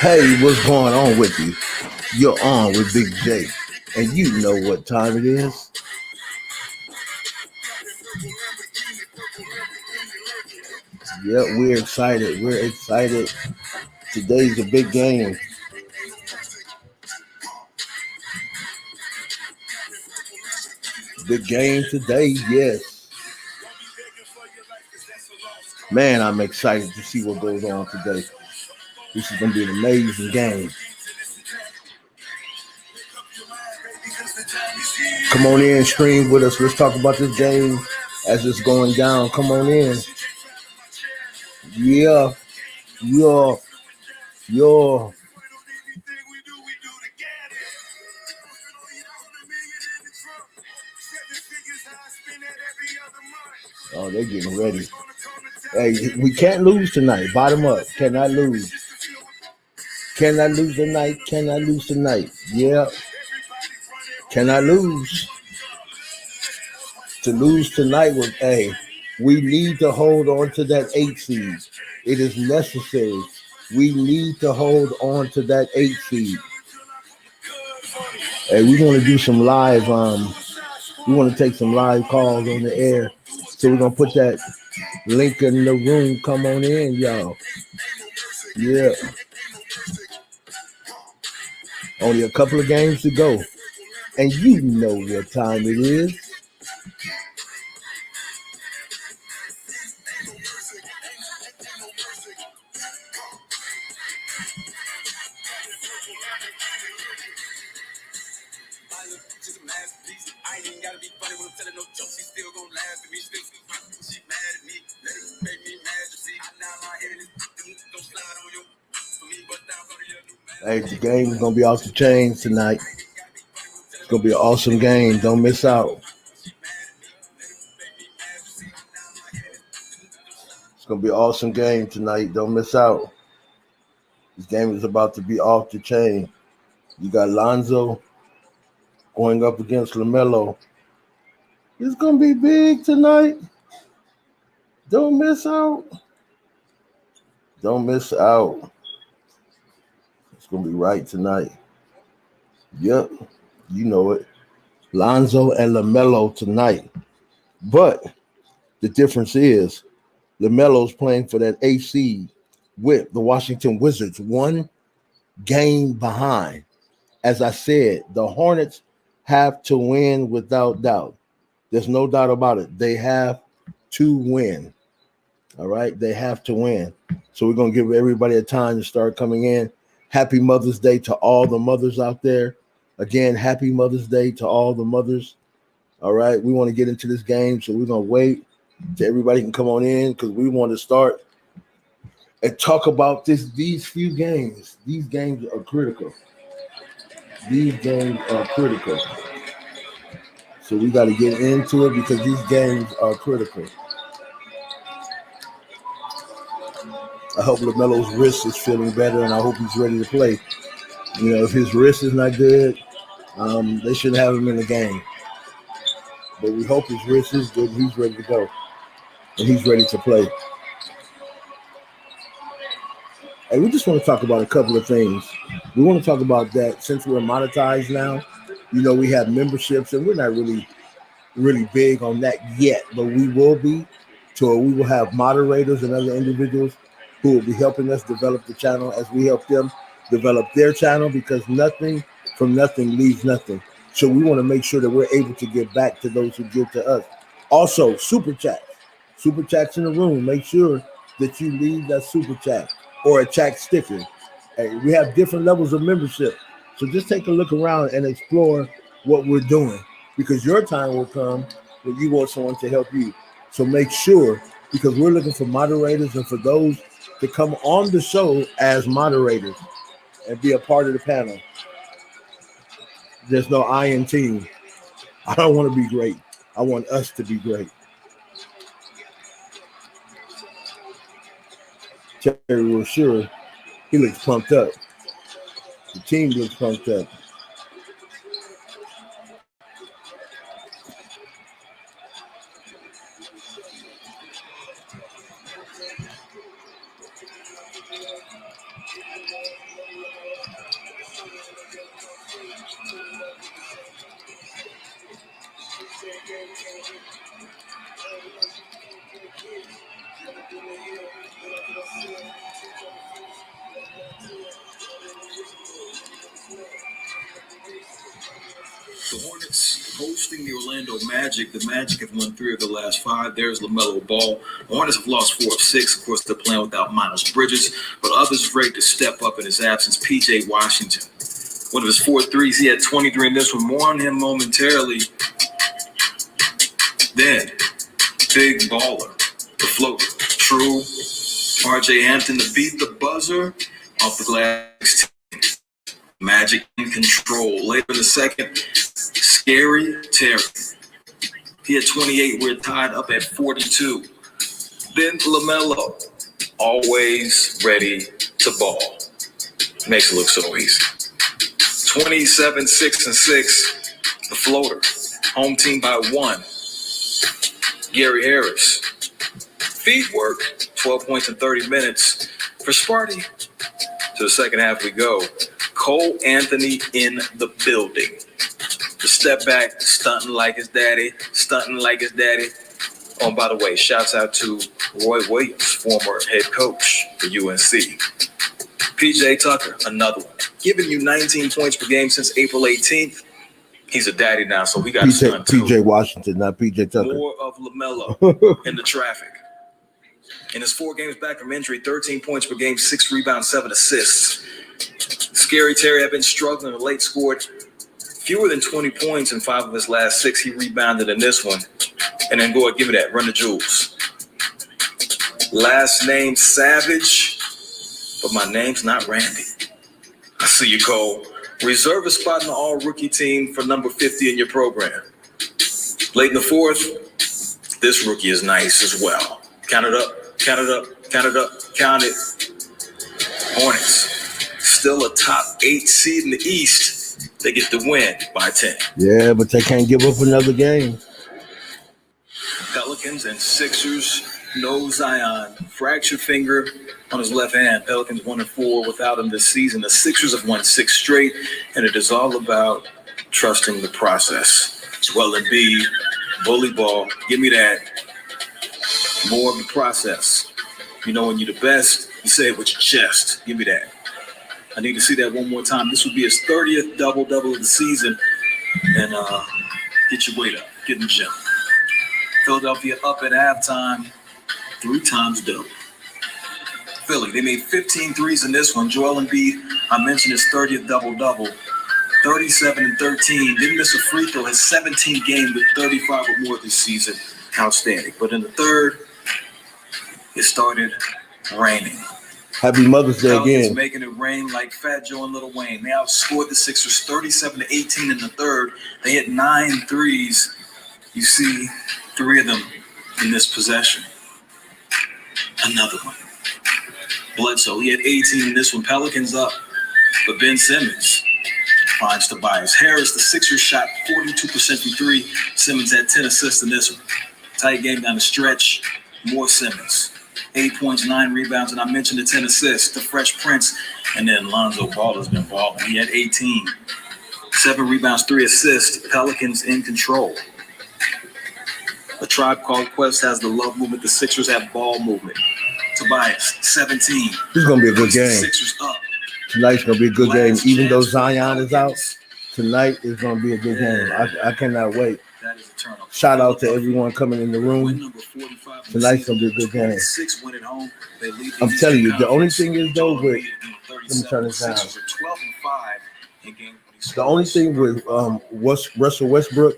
Hey, what's going on with you? You're on with Big J, and you know what time it is. Yeah, we're excited. We're excited. Today's a big game. Big game today, yes. Man, I'm excited to see what goes on today. This is going to be an amazing game. Come on in, stream with us. Let's talk about this game as it's going down. Come on in. Yeah, yeah, yeah. Oh, they're getting ready. Hey, we can't lose tonight. Bottom up. Cannot lose. Cannot lose tonight. Cannot lose tonight. Yeah. Cannot lose. To lose tonight was we need to hold on to that 8 seed. It is necessary. We need to hold on to that 8 seed. Hey, we want to do some live. We want to take some live calls on the air. So we're gonna put that link in the room. Come on in, y'all. Yeah. Only a couple of games to go. And you know what time it is. Hey, the game is gonna be off the chain tonight. It's gonna be an awesome game. Don't miss out. It's gonna be an awesome game tonight. Don't miss out. This game is about to be off the chain. You got Lonzo going up against Lamelo. It's gonna be big tonight. Don't miss out. Don't miss out. It's gonna be right tonight. Yep, you know it. Lonzo and Lamelo tonight. But the difference is Lamelo's playing for that AC with the Washington Wizards, one game behind. As I said, the Hornets have to win without doubt. There's no doubt about it. They have to win. All right, they have to win. So we're going to give everybody a time to start coming in. Happy Mother's Day to all the mothers out there. Again, happy Mother's Day to all the mothers. All right, we want to get into this game, so we're going to wait till everybody can come on in because we want to start and talk about these few games. These games are critical. These games are critical. So we got to get into it because these games are critical. I hope LaMelo's wrist is feeling better, and I hope he's ready to play. You know, if his wrist is not good, they shouldn't have him in the game. But we hope his wrist is good and he's ready to go. And he's ready to play. And we just want to talk about a couple of things. We want to talk about that since we're monetized now. You know, we have memberships, and we're not really big on that yet, but we will be. So we will have moderators and other individuals who will be helping us develop the channel as we help them develop their channel, because nothing from nothing leaves nothing. So we want to make sure that we're able to give back to those who give to us. Also, super chats. Super chats in the room. Make sure that you leave that super chat or a chat sticker. Hey, we have different levels of membership. So just take a look around and explore what we're doing, because your time will come when you want someone to help you. So make sure, because we're looking for moderators and for those to come on the show as moderators and be a part of the panel. There's no I in team. I don't want to be great. I want us to be great. Terry was sure he looks pumped up. The team looks pumped up. The Hornets hosting the Orlando Magic. The Magic have won 3 of the last 5. There's Lamelo Ball. The Hornets have lost 4 of 6. Of course, they're playing without Miles Bridges, but others ready to step up in his absence. P.J. Washington, one of his 4 threes. He had 23 in this one. More on him momentarily. Then, big baller, the floater. True. R.J. Hampton to beat the buzzer off the glass. Magic in control. Later in the second, Scary Terry. He had 28. We're tied up at 42. Then Lamelo, always ready to ball. Makes it look so easy. 27, 6, and 6. The floater. Home team by 1. Gary Harris. Feet work. 12 points in 30 minutes. For Sparty, to the second half we go. Cole Anthony in the building. The step back, stunting like his daddy. Oh, and by the way, shouts out to Roy Williams, former head coach for UNC. PJ Tucker, another one. Giving you 19 points per game since April 18th. He's a daddy now, so we got a son too. PJ Washington, not PJ Tucker. More of LaMelo in the traffic. In his 4 games back from injury, 13 points per game, 6 rebounds, 7 assists. Scary Terry had been struggling and late scored fewer than 20 points in 5 of his last 6. He rebounded in this one. And then go ahead, give me that. Run the jewels. Last name Savage, but my name's not Randy. I see you, Cole. Reserve a spot in the all-rookie team for number 50 in your program. Late in the 4th, this rookie is nice as well. Count it up, count it up, count it up, count it. Hornets. Still a top 8 seed in the East. They get the win by 10. Yeah, but they can't give up another game. Pelicans and Sixers, no Zion. Fractured finger on his left hand. Pelicans 1-4 without him this season. The Sixers have won 6 straight, and it is all about trusting the process. Joel Embiid, bully ball. Give me that. More of the process. You know when you're the best, you say it with your chest. Give me that. I need to see that one more time. This would be his 30th double-double of the season. And get your weight up. Get in the gym. Philadelphia up at halftime. 3 times double. Philly, they made 15 threes in this one. Joel Embiid, I mentioned his 30th double-double. 37 and 13. Didn't miss a free throw. His 17th game with 35 or more this season. Outstanding. But in the third, it started raining. Happy Mother's Day again. Making it rain like Fat Joe and Lil Wayne. They outscored the Sixers 37-18 in the third. They hit 9 threes. You see 3 of them in this possession. Another one. Bledsoe, he had 18 in this one. Pelicans up. But Ben Simmons finds Tobias Harris. The Sixers shot 42% from 3. Simmons had 10 assists in this one. Tight game down the stretch. More Simmons. 8 points, 9 rebounds, and I mentioned the 10 assists. The Fresh Prince, and then Lonzo Ball has been balling. He had 18. 7 rebounds, 3 assists. Pelicans in control. A Tribe Called Quest has the love movement. The Sixers have ball movement. Tobias, 17. This is going to be a good game. Sixers up. Tonight's going to be a good game. Even though Zion is out, tonight is going to be a good game. I cannot wait. That is a turnover. Shout out to everyone coming in the room. Tonight's going to be a good game. I'm telling you, the only thing is, though, with – let me turn this down. The only thing with Russell Westbrook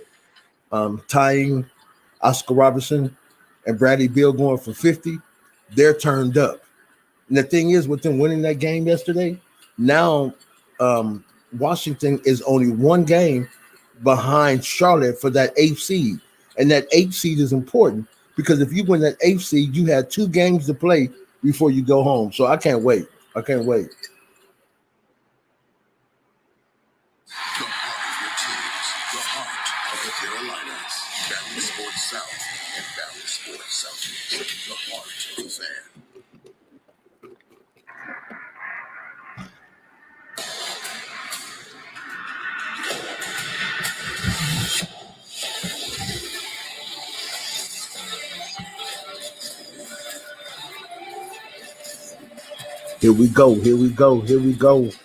tying Oscar Robertson and Bradley Beal going for 50, they're turned up. And the thing is, with them winning that game yesterday, now Washington is only 1 game behind Charlotte for that 8th seed. And that 8th seed is important because if you win that 8th seed, you have 2 games to play before you go home. So I can't wait. I can't wait. The heart of the Carolinas. Valley Sports South and Valley Sports Southeast. The heart of the fan. Here we go. Here we go. Here we go. Hornets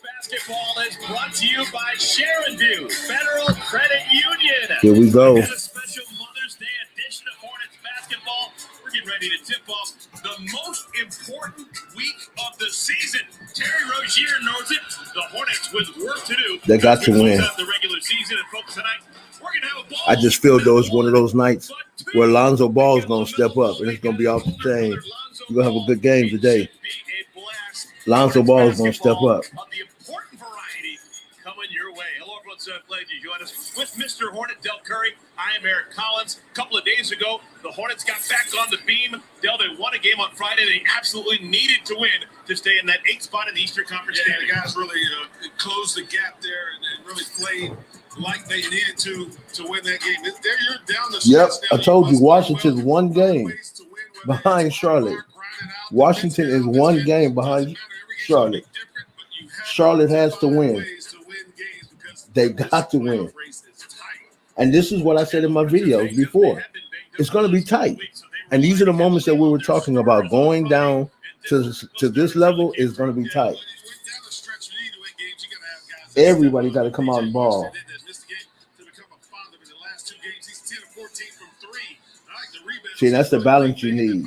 basketball is brought to you by Sharonview Federal Credit Union. Here we go. And a special Mother's Day edition of Hornets basketball. We're getting ready to tip off the most important week of the season. Terry Rozier knows it. The Hornets with work to do. They got to win. The regular season and folks tonight. We're gonna have a ball. I just feel those one of those nights where Lonzo Ball is going to step up and it's going to be off the chain. We're going to have a good game today. Lonzo Ball is going to step up. The important variety coming your way. Hello, everyone's glad you joined us with Mr. Hornet Del Curry. I am Eric Collins. A couple of days ago, the Hornets got back on the beam. Del, they won a game on Friday. They absolutely needed to win to stay in that 8th spot in the Eastern Conference. Yeah, the guys really closed the gap there and really played like they needed to win that game. You're down the Yep, now. I told you Washington's one game behind Charlotte. Washington is one game behind Charlotte. Charlotte has to win. They got to win. And this is what I said in my videos before. It's going to be tight. And these are the moments that we were talking about. Going down to this level is going to be tight. Everybody got to come out and ball. See, that's the balance you need.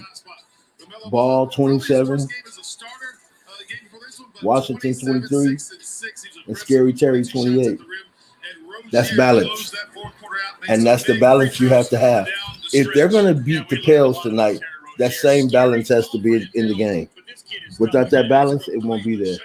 Ball 27, Washington 23, and Scary Terry 28. That's balance. And that's the balance you have to have. If they're going to beat the Pels tonight, that same balance has to be in the game. Without that balance, it won't be there.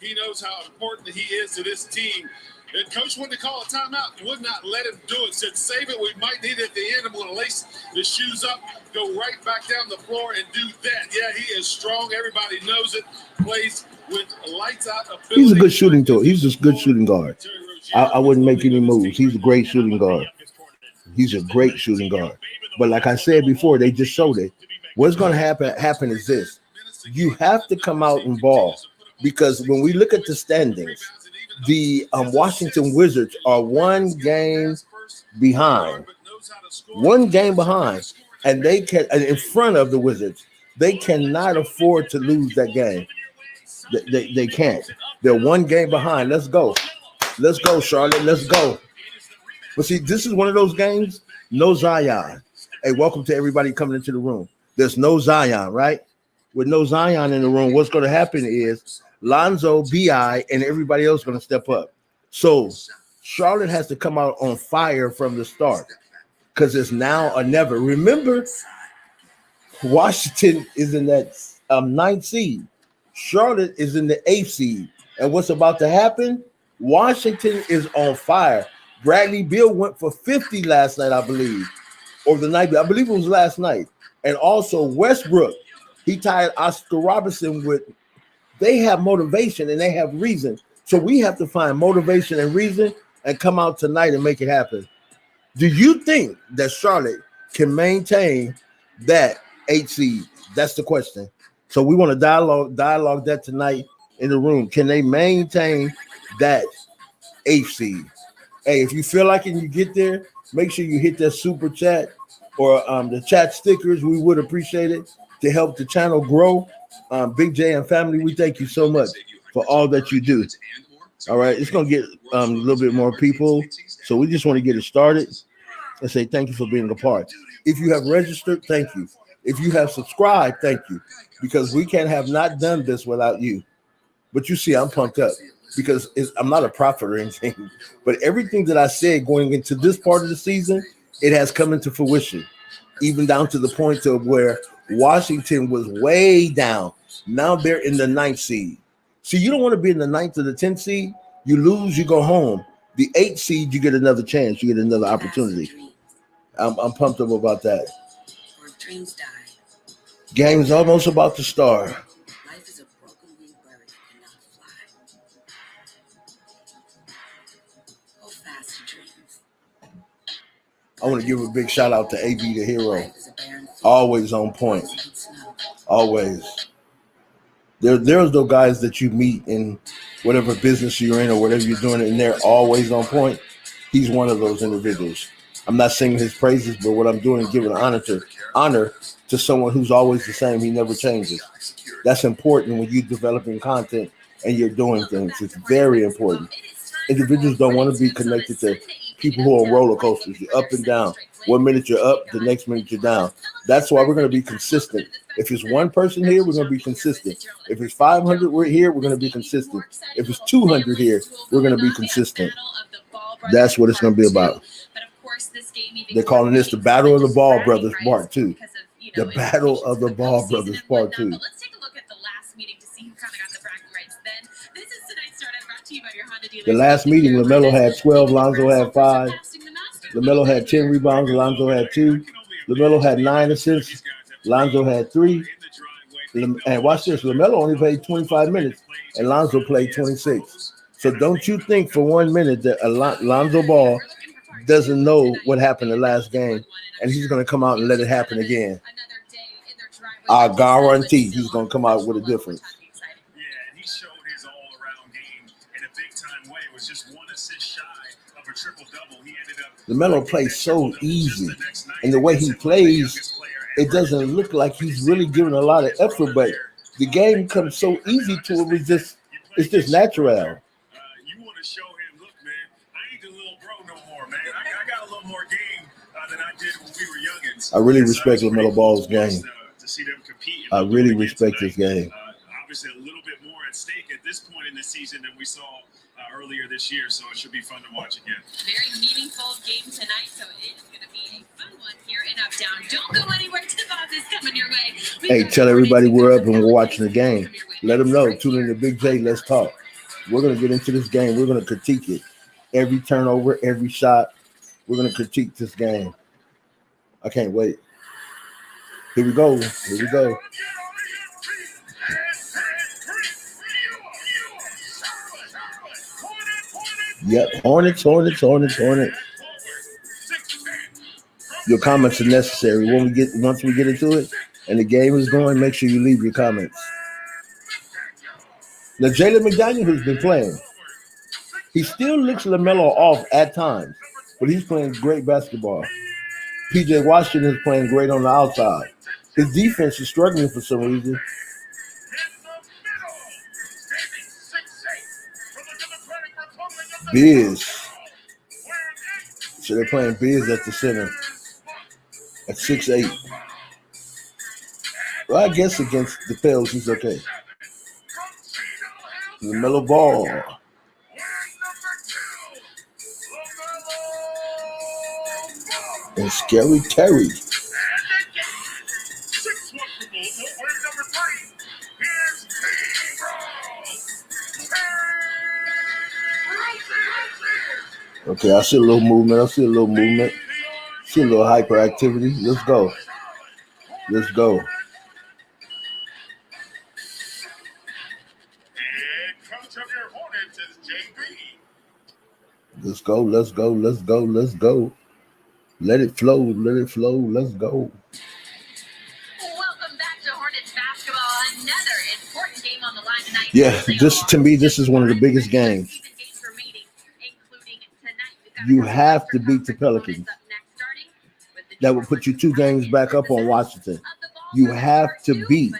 He knows how important he is to this team. And coach wanted to call a timeout, would not let him do it. Said, save it. We might need it at the end. I'm going to lace the shoes up, go right back down the floor and do that. Yeah, he is strong. Everybody knows it. Plays with lights out ability. He's a good shooting guard. He's a good shooting guard. I wouldn't make any moves. He's a great shooting guard. He's a great shooting guard. But like I said before, they just showed it. What's going to happen is this. You have to come out and ball. Because when we look at the standings, the Washington Wizards are one game behind. One game behind. And they can, in front of the Wizards, they cannot afford to lose that game. They can't. They're one game behind. Let's go. Let's go, Charlotte. Let's go. But see, this is one of those games, no Zion. Hey, welcome to everybody coming into the room. There's no Zion, right? With no Zion in the room, what's going to happen is Lonzo, B.I., and everybody else going to step up. So Charlotte has to come out on fire from the start because it's now or never. Remember, Washington is in that 9th seed. Charlotte is in the 8th seed. And what's about to happen? Washington is on fire. Bradley Beal went for 50 last night, I believe, or the night. I believe it was last night. And also Westbrook, he tied Oscar Robertson with. They have motivation and they have reason. So we have to find motivation and reason and come out tonight and make it happen. Do you think that Charlotte can maintain that 8th seed? That's the question. So we want to dialogue that tonight in the room. Can they maintain that 8th seed? Hey, if you feel like it and you get there, make sure you hit that super chat or the chat stickers. We would appreciate it to help the channel grow. Big J and family, we thank you so much for all that you do. All right, it's going to get a little bit more people. So we just want to get it started and say thank you for being a part. If you have registered, thank you. If you have subscribed, thank you. Because we can't have not done this without you. But you see, I'm pumped up because I'm not a prophet or anything. But everything that I said going into this part of the season, it has come into fruition. Even down to the point of where Washington was way down. Now they're in the 9th seed. See, you don't want to be in the 9th or the 10th seed. You lose, you go home. The 8th seed, you get another chance. You get another opportunity. I'm pumped up about that. Game's almost about to start. Life is a broken winged bird that cannot fly. Hold fast to dreams. I want to give a big shout out to AB the Hero. Always on point. Always. There's those guys that you meet in whatever business you're in or whatever you're doing, and they're always on point. He's one of those individuals. I'm not singing his praises, but what I'm doing is giving honor to someone who's always the same. He never changes. That's important when you're developing content and you're doing things. It's very important. Individuals don't want to be connected to people who are roller coasters. You're up and down. 1 minute you're up, the next minute you're down. That's why we're going to be consistent. If it's one person here, we're going to be consistent. If it's 500 we're here, we're going to be consistent. If it's 200 here, we're going to be consistent. That's what it's going to be about. They're calling this the Battle of the Ball Brothers Part 2. The Battle of the Ball Brothers Part 2. Let's take a look at the last meeting to see who kind of got the bragging rights then. This is tonight's start brought to you by your Honda dealers. The last meeting, LaMelo had 12, Lonzo had 5. LaMelo had 10 rebounds, Lonzo had 2. LaMelo had 9 assists, Lonzo had 3. And watch this, LaMelo only played 25 minutes, and Lonzo played 26. So don't you think for 1 minute that Lonzo Ball doesn't know what happened the last game, and he's going to come out and let it happen again. I guarantee he's going to come out with a difference. Yeah, and he showed his all-around game in a big-time way. It was just 1 assist shy of a triple-double. He ended up. LaMelo plays so easy, and the way he plays, it doesn't look like he's really giving a lot of effort, but the game comes so easy to him. It's just natural. You want to show him, look, man, I ain't the little bro no more, man. I got a little more game than I did when we were youngins. I really respect LaMelo Ball's game. To see them compete. I really respect his game. Obviously, a little bit more at stake at this point in the season than we saw earlier this year, so it should be fun to watch again. Very meaningful game tonight, so it is going to be a fun one here in Uptown. Don't go anywhere. Tip-off is coming your way. Hey, tell everybody we're up and we're watching the game. Let them know. Tune in to Big J. Let's talk. We're going to get into this game. We're going to critique it. Every turnover, every shot. We're going to critique this game. I can't wait. Here we go. Here we go. Yep. Hornets. Your comments are necessary. Once we get into it and the game is going, make sure you leave your comments. Now, Jalen McDaniel has been playing. He still looks LaMelo off at times, but he's playing great basketball. PJ Washington is playing great on the outside. His defense is struggling for some reason. Biz. So they're playing Biz at the center at 6'8". Well, I guess against the Pels, he's okay. Lamelo Ball. And Scary Terry. Okay, I see a little movement. See a little hyperactivity. Let's go. Let's go. Let it flow. Let's go. Welcome back to Hornets basketball. Another important game on the line tonight. Yeah, this is one of the biggest games. You have to beat the Pelicans. That will put you 2 games back up on Washington. You have to beat,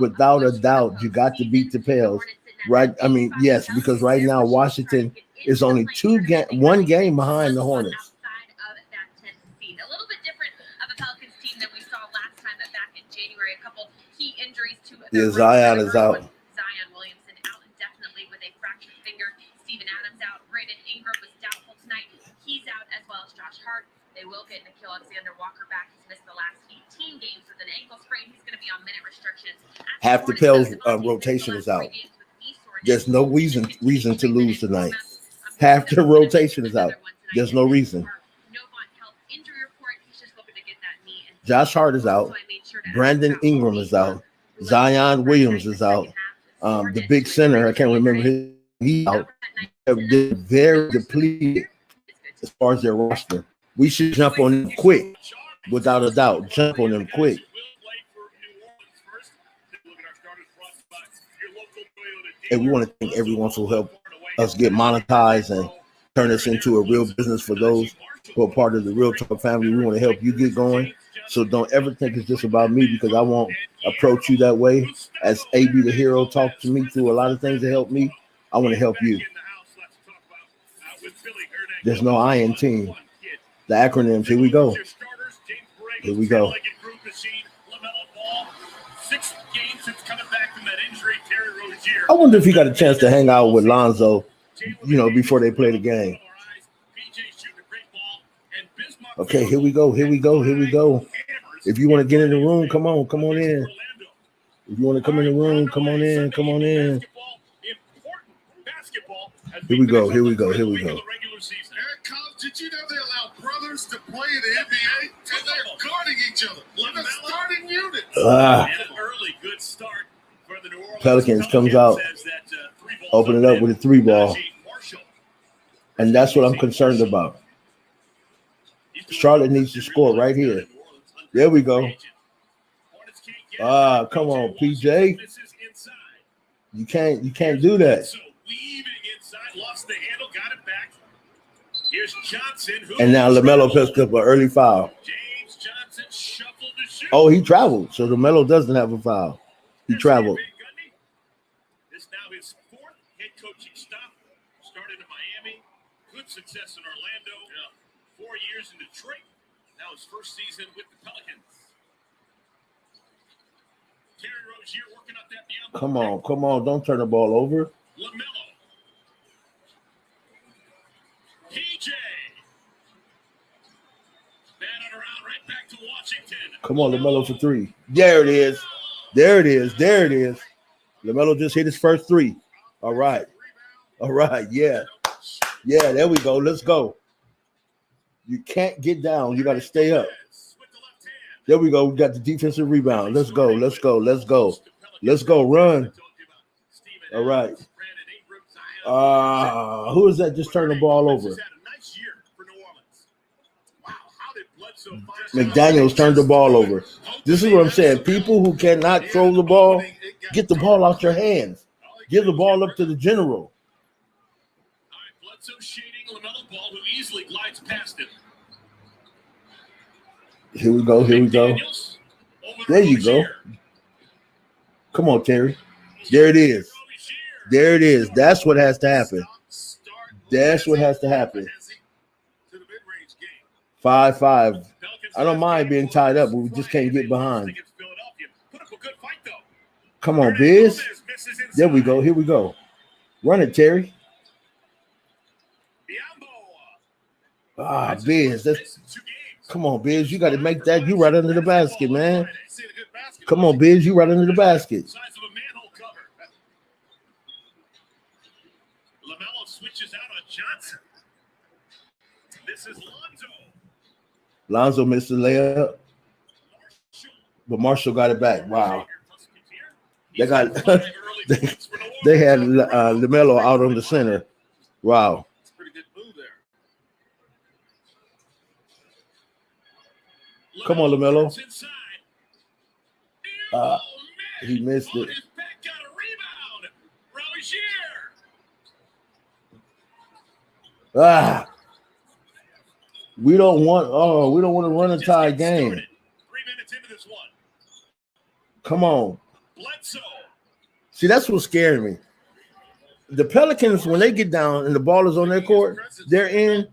without a doubt, you got to beat the Pels. Right? I mean, yes, because right now Washington is only 1 game behind the Hornets. A little bit different of a Pelicans team than we saw last time back in January. A couple key injuries to Zion is out. Zion Williamson out indefinitely with a fractured finger. Steven Adams out. Brandon Ingram was doubtful tonight. He's out, as well as Josh Hart. They will get Nickeil Alexander-Walker back. He's missed the last 18 games with an ankle sprain. He's going to be on minute restrictions. Half the Pels rotation is out. There's no reason to lose tonight. Half the rotation is out. There's no reason. Josh Hart is out. Brandon Ingram is out. Zion Williams is out. The big center, I can't remember he's out. They're very depleted as far as their roster. We should jump on them quick, without a doubt. Jump on them quick. And we want to thank everyone who helped us get monetized and turn this into a real business for those who are part of the Real Talk family. We want to help you get going. So don't ever think it's just about me, because I won't approach you that way. As AB the Hero talked to me through a lot of things that helped me, I want to help you. There's no I in team. The acronyms, here we go. Here we go. I wonder if he got a chance to hang out with Lonzo, before they play the game. Okay, here we go. If you want to get in the room, come on in. If you want to come in the room, come on in. Here we go. Eric, did you know they allow brothers to play in the NBA? And they're guarding each other. Like a starting unit. Early good start for the New Orleans Pelicans comes out, open it up with a 3-ball. And that's what I'm concerned about. Charlotte needs to score right here. There we go. Come on, PJ. You can't do that. And now LaMelo picks up an early foul. Oh, he traveled. So LaMelo doesn't have a foul. He traveled. This now his 4th head coaching stop. Started in Miami. Good success in Orlando. 4 years in Detroit. Now his first season with the Pelicans. Terry Rozier working up that beyond. Come on. Don't turn the ball over. LaMelo. PJ. Batted around right back to Washington. Come on, LaMelo for 3. There it is. LaMelo just hit his first 3. All right. Yeah, there we go. Let's go. You can't get down. You got to stay up. There we go. We got the defensive rebound. Let's go. Run. All right. Who is that just turned the ball over? McDaniels turned the ball over. This is what I'm saying. People who cannot throw the ball, get the ball out your hands. Give the ball up to the general. Bledsoe shading Lamelo Ball, who easily glides past him. Here we go. There you go. Come on, Terry. There it is. That's what has to happen. 5-5. I don't mind being tied up, but we just can't get behind. Come on, Biz. There we go. Here we go. Run it, Terry. Biz. Come on, Biz. You got to make that. You right under the basket, man. Come on, Biz. You right under the basket. LaMelo switches out on Johnson. This is Lonzo. Lonzo missed the layup, but Marshall got it back. Wow. They had LaMelo out on the center. Wow. That's a pretty good move there. Come on, LaMelo. He missed it. We don't want to run a tie game. 3 minutes into this one. Come on. Bledsoe. See, that's what's scaring me. The Pelicans, when they get down and the ball is on their court, they're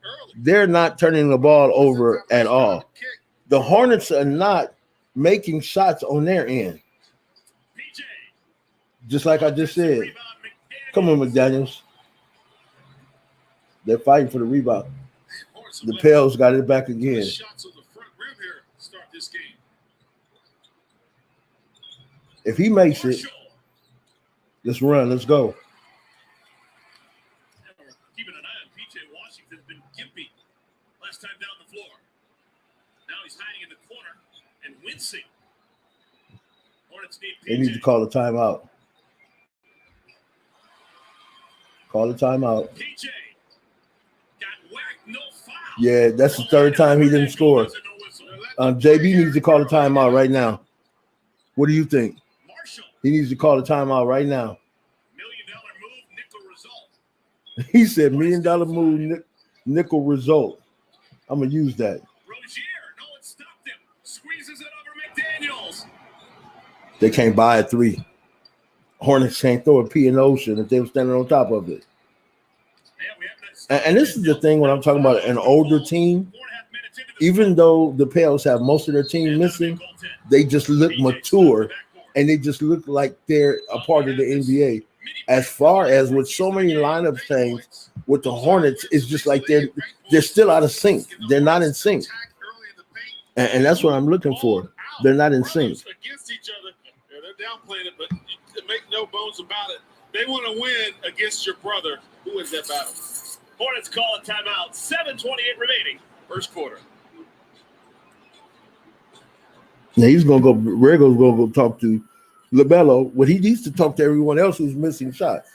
not turning the ball over at all. The Hornets are not making shots on their end. Just like I just said. Come on, McDaniels. They're fighting for the rebound. The Pels got it back again. If he makes it, let's run. Let's go. Keeping an eye on PJ Washington's been gimpy last time down the floor. Now he's hiding in the corner and wincing. Hornets need PJ. They need to call a timeout. Call a timeout. PJ got whacked, no foul. Yeah, that's the third time he didn't score. JB needs to call a timeout right now. What do you think? He needs to call a timeout right now. $1 million move, nickel result. He said $1 million move, nickel result. I'm gonna use that. Rozier, no one stopped him. Squeezes it over McDaniels. They can't buy a 3. Hornets can't throw a pea in the ocean if they were standing on top of it. And this is the thing when I'm talking about an older team. Even though the Pels have most of their team missing, they just look mature and they just look like they're a part of the NBA. As far as with so many lineup changes with the Hornets, it's just like they're still out of sync. They're not in sync. And that's what I'm looking for. They're not in sync. Against each other. They're downplaying it, but make no bones about it. They want to win against your brother. Who wins that battle? Hornets call a timeout. 7:28 remaining. First quarter. Now he's gonna go. Rego's gonna go talk to Lamelo. What he needs to talk to everyone else who's missing shots,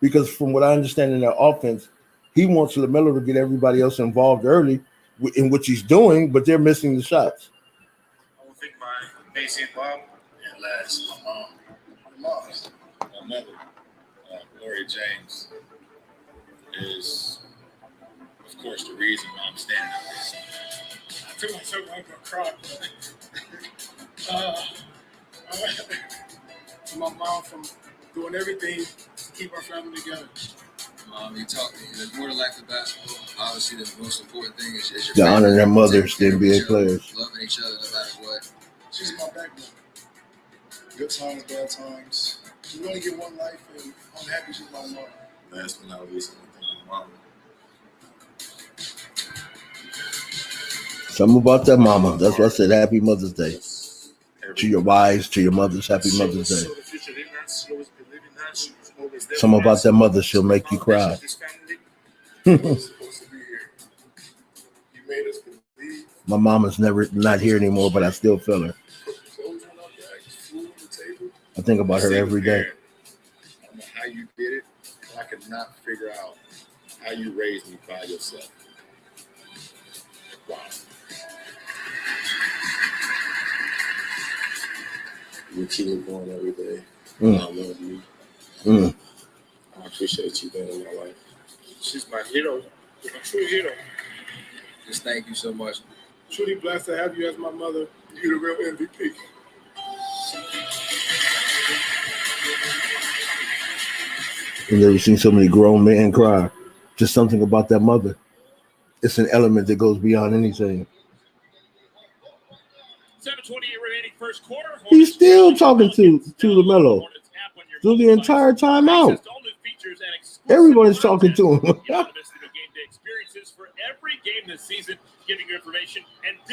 because from what I understand in their offense, he wants Lamelo to get everybody else involved early in which he's doing, but they're missing the shots. I would think my Macy and Bob, and last my mom's, my mother, Gloria James, is of course the reason why I'm standing up. I told myself I was gonna cry. My mom from doing everything to keep our family together. There's more to life than basketball. Obviously, the most important thing is your To honor family. their mothers, the NBA players. Loving each other no matter what. She's my backbone. Good times, bad times. You only get one life, and I'm happy she's my mom. Last but not least, I think my mama. Something about that mama. That's why I said Happy Mother's Day. To your wives, to your mothers, Happy Mother's Day. Something about that mother, she'll make you cry. My mama's not here anymore, but I still feel her. I think about her every day. I don't know how you did it. I could not figure out how you raised me by yourself. Wow. You keep it going every day. I love you. I appreciate you being in my life. She's my hero. She's my true hero. Just thank you so much. Truly blessed to have you as my mother. You're the real MVP. I've never seen so many grown men cry. Just something about that mother. It's an element that goes beyond anything. 7:28 remaining first quarter. He's still talking to Lamelo through the entire timeout. Everybody's talking to him.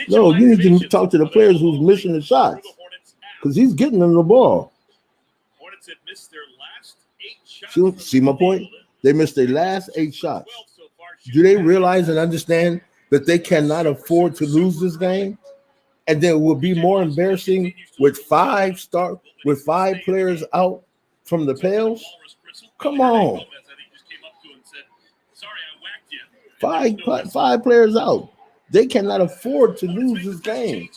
No, you need to talk to the players who's missing the shots because he's getting them the ball. See my point? They missed their last 8 shots. Do they realize and understand that they cannot afford to lose this game? And then it will be more embarrassing with 5 players out from the Pels. Come on. 5 players out. They cannot afford to lose this game.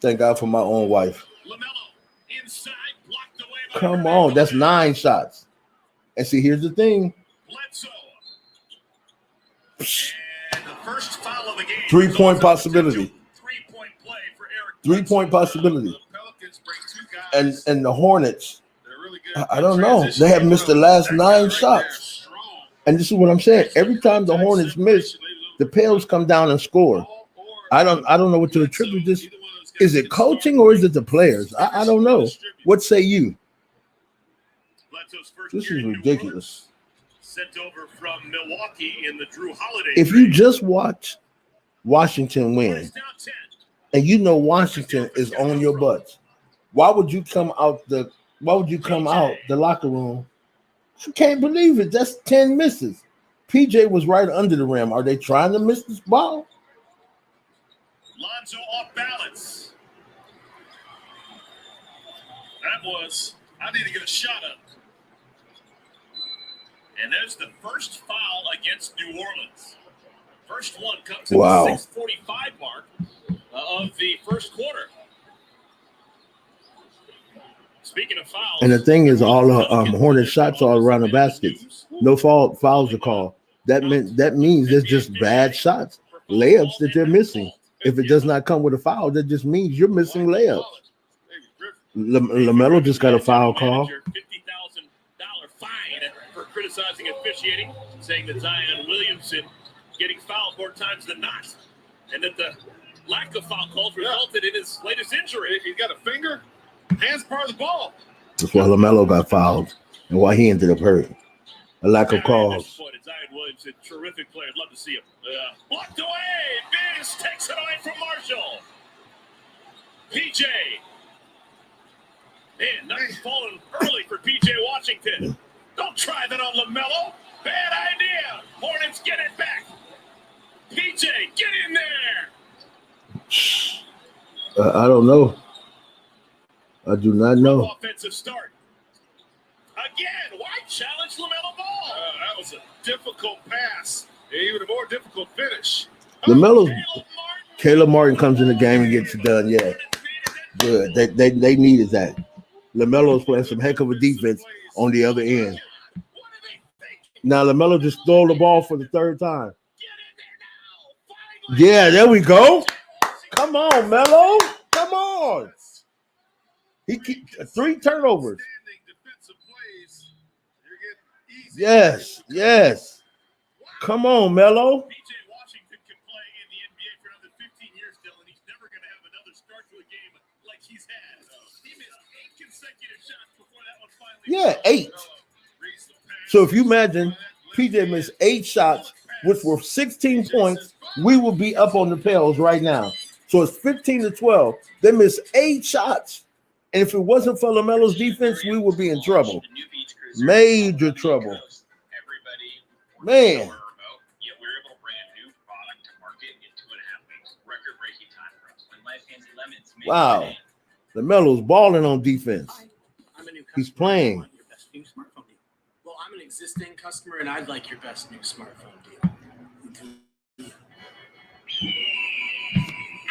Thank God for my own wife. Come on, that's 9 shots. And see, here's the thing. 3-point possibility. 3-point possibility. And the Hornets, I don't know. They have missed the last 9 shots. And this is what I'm saying. Every time the Hornets miss, the Pels come down and score. I don't know what to attribute this. Is it coaching or is it the players? I don't know. What say you? This is ridiculous. Sent over from Milwaukee in the Drew Holiday. If you just watch Washington win, and you know Washington is on your butts, why would you come out the locker room? You can't believe it. That's 10 misses. PJ was right under the rim. Are they trying to miss this ball? Lonzo off balance. I need to get a shot up. And there's the first foul against New Orleans. First one comes at the 6:45 mark of the first quarter. Speaking of fouls, And the thing is, all the Hornet shots are around the baskets. No fouls are called. That means it's just bad shots, layups that they're missing. If it does not come with a foul, that just means you're missing layups. Lamelo just got a foul call. $50,000 fine for criticizing officiating, saying that Zion Williamson getting fouled more times than not, and that the lack of foul calls resulted in his latest injury. He got a finger, hands part of the ball. That's why Lamelo got fouled and why he ended up hurt. A lack of calls. Zion Williamson, terrific player. Love to see him. Blocked away. Biz takes it away from Marshall. PJ. Man, nice falling early for PJ Washington. Don't try that on LaMelo. Bad idea. Hornets get it back. PJ, get in there. I don't know. I do not know. Offensive start. Again, why challenge LaMelo Ball? That was a difficult pass. Even a more difficult finish. LaMelo, Caleb Martin comes in the game and gets it done. Yeah, good. They needed that. LaMelo's playing some heck of a defense on the other end. Now LaMelo just stole the ball for the third time. Yeah, there we go. Come on, Melo. Come on. He keep 3 turnovers. Yes. Come on, Melo. PJ Washington can play in the NBA for another 15 years still, and he's never going to have another start to a game like he's had. He missed 8 consecutive shots before that one finally. Yeah, 8. So if you imagine PJ missed 8 shots, which were 16 points, we would be up on the Pels right now. So it's 15-12. They missed 8 shots. And if it wasn't for LaMelo's defense, we would be in trouble. Major trouble. Man. Wow. LaMelo's balling on defense. He's playing. Well, I'm an existing customer, and I'd like your best new smartphone deal.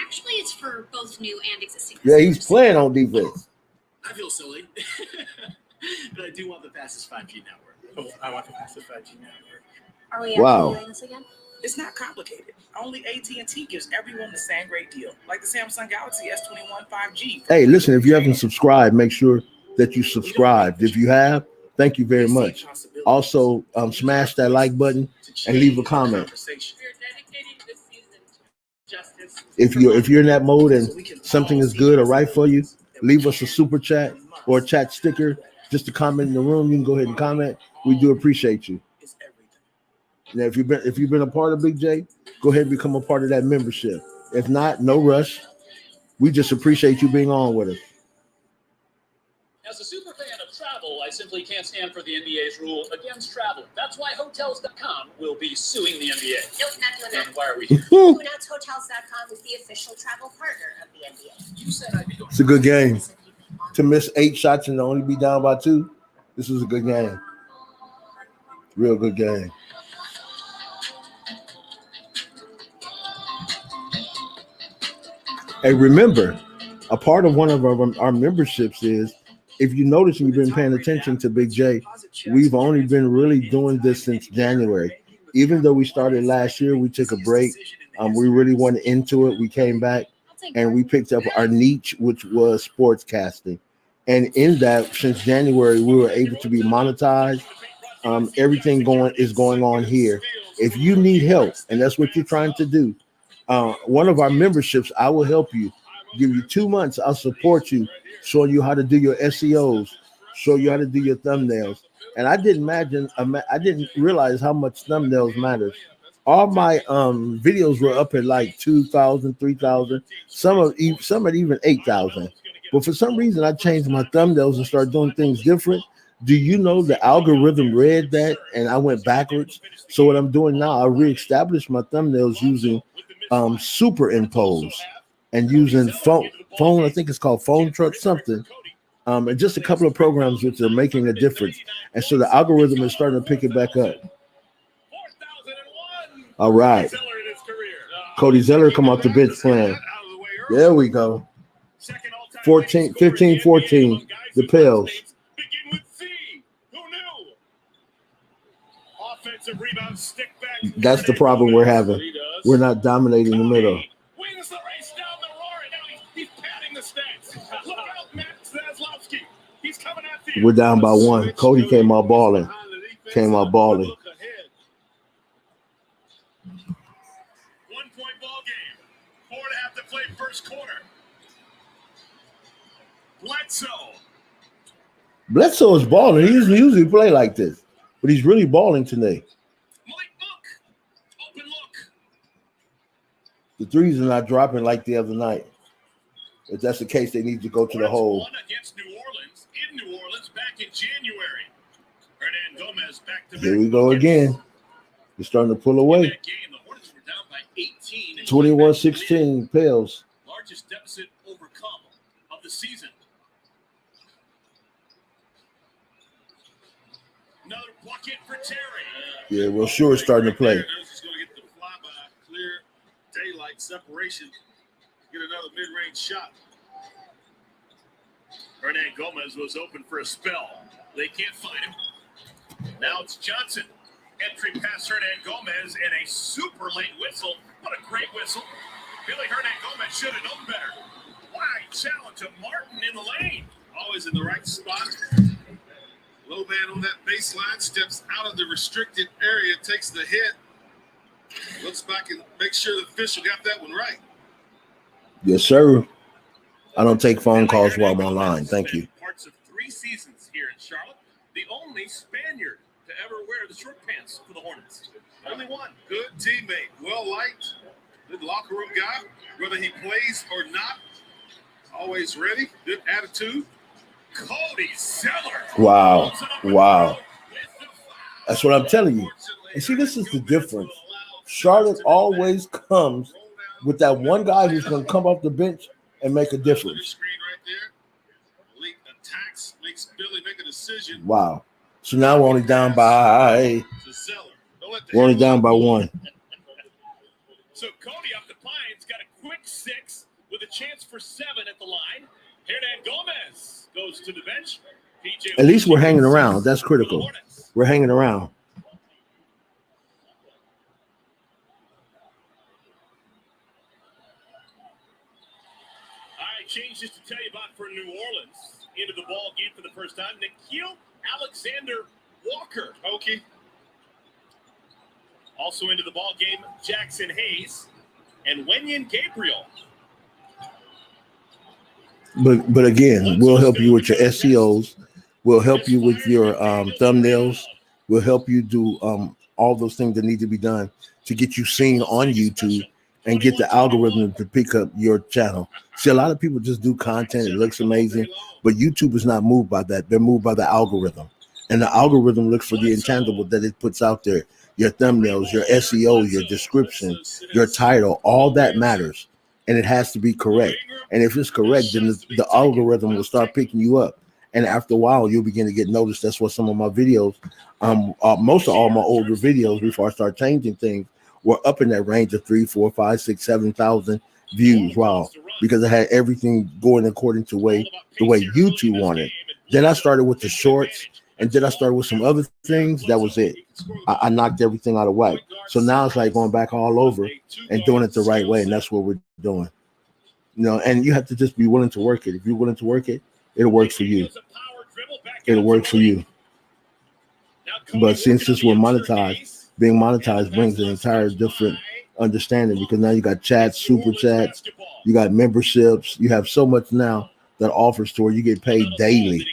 Actually, it's for both new and existing. Yeah, he's playing on defense. I feel silly, but I do want the fastest 5G network. Oh, I want the fastest 5G network. Are we Wow. doing this again? It's not complicated. Only AT&T gives everyone the same great deal, like the Samsung Galaxy S21 5G. Hey, listen, if you haven't subscribed, make sure that you subscribed. If you have, thank you very much. Also, smash that like button and leave a comment. If you're in that mode and something is good or right for you, leave us a super chat or a chat sticker. Just a comment in the room. You can go ahead and comment. We do appreciate you. Now, if you've been a part of Big J, go ahead and become a part of that membership. If not, no rush. We just appreciate you being on with us. As a super fan of travel, I simply can't stand for the NBA's rule against travel. That's why Hotels.com will be suing the NBA. Nope, not doing that. And why are we here? Hotels.com is the official travel partner of the NBA. You said I'd be going. It's a good game. To miss 8 shots and to only be down by 2, this was a good game. Real good game. Hey, remember, a part of one of our memberships is, if you notice and you've been paying attention to Big J, we've only been really doing this since January. Even though we started last year, we took a break. We really went into it. We came back and we picked up our niche, which was sportscasting. And in that, since January, we were able to be monetized. Everything is going on here. If you need help, and that's what you're trying to do, one of our memberships, I will help you. Give you 2 months. I'll support you, show you how to do your SEOs, show you how to do your thumbnails. And I didn't realize how much thumbnails matters. All my videos were up at like 2,000, 3,000, some at even 8,000. But for some reason, I changed my thumbnails and started doing things different. Do you know the algorithm read that and I went backwards? So what I'm doing now, I reestablished my thumbnails using superimpose and using phone. I think it's called Phone Truck something. And just a couple of programs which are making a difference. And so the algorithm is starting to pick it back up. All right. Cody Zeller come off the bench playing. There we go. 15-14, the Pels. Begin with C. Who knew? Offensive rebound, stick back. That's the problem we're having. We're not dominating the middle. Wins the race down the roar, and now he's padding the stats. Look out, Matt Zaslowski. He's coming after you. We're down by 1. Cody came out balling. Look ahead. 1-point ball game. 4.5 to play first quarter. Bledsoe is balling. He usually play like this, but he's really balling today. Malik Monk. Open look. The threes are not dropping like the other night. If that's the case, they need to go to the hole. Won against New Orleans in New Orleans back in January. Hernan Gomez back to Here we go again. They're starting to pull away. In that game, the Hornets were down by 18. 21-16 Pels. Largest deficit overcome of the season. Another bucket for Terry. Yeah, well, sure it's starting to play. He's going to get the flyby, clear daylight separation. Get another mid-range shot. Hernan Gomez was open for a spell. They can't find him. Now it's Johnson. Entry past Hernan Gomez and a super late whistle. What a great whistle. Billy Hernan Gomez should have known better. Wide challenge to Martin in the lane. Always in the right spot. Low man on that baseline, steps out of the restricted area, takes the hit. Looks back and makes sure the official got that one right. Yes, sir. I don't take phone calls while I'm online. Thank you. Parts of 3 seasons here in Charlotte. The only Spaniard to ever wear the short pants for the Hornets. Only one. Good teammate. Well liked. Good locker room guy. Whether he plays or not. Always ready. Good attitude. Cody Zeller. Wow. That's what I'm telling you. And see, this is the difference. Charlotte always comes with that one guy who's going to come off the bench and make a difference. Wow. So now we're only down by 1. So Cody up the Pines got a quick 6 with a chance for 7 at the line. Hernan Gomez goes to the bench. At least we're hanging around. That's critical. We're hanging around. Changes to tell you about for New Orleans. Into the ball game for the first time. Nikhil Alexander Walker. Hokie. Also into the ball game, Jackson Hayes and Wenyan Gabriel. But again, we'll help you with your SEOs. We'll help you with your thumbnails. We'll help you do all those things that need to be done to get you seen on YouTube and get the algorithm to pick up your channel. See, a lot of people just do content. It looks amazing, but YouTube is not moved by that. They're moved by the algorithm. And the algorithm looks for the intangible that it puts out there. Your thumbnails, your SEO, your description, your title, all that matters. And it has to be correct. And if it's correct, then the algorithm will start picking you up. And after a while, you'll begin to get noticed. That's what some of my videos, most of all my older videos before I start changing things, were up in that range of 3, 4, 5, 6, 7,000 views. Wow. Because I had everything going according to the way YouTube wanted. Then I started with the shorts, and then I started with some other things. That was it. I knocked everything out of whack. So now it's like going back all over and doing it the right way, and that's what we're doing. You know, and you have to just be willing to work it. If you're willing to work it, it'll work for you. It'll work for you. But since this we're monetized, being monetized brings an entire different understanding, because now you got chats, super chats, you got memberships, you have so much now that offers to where you get paid daily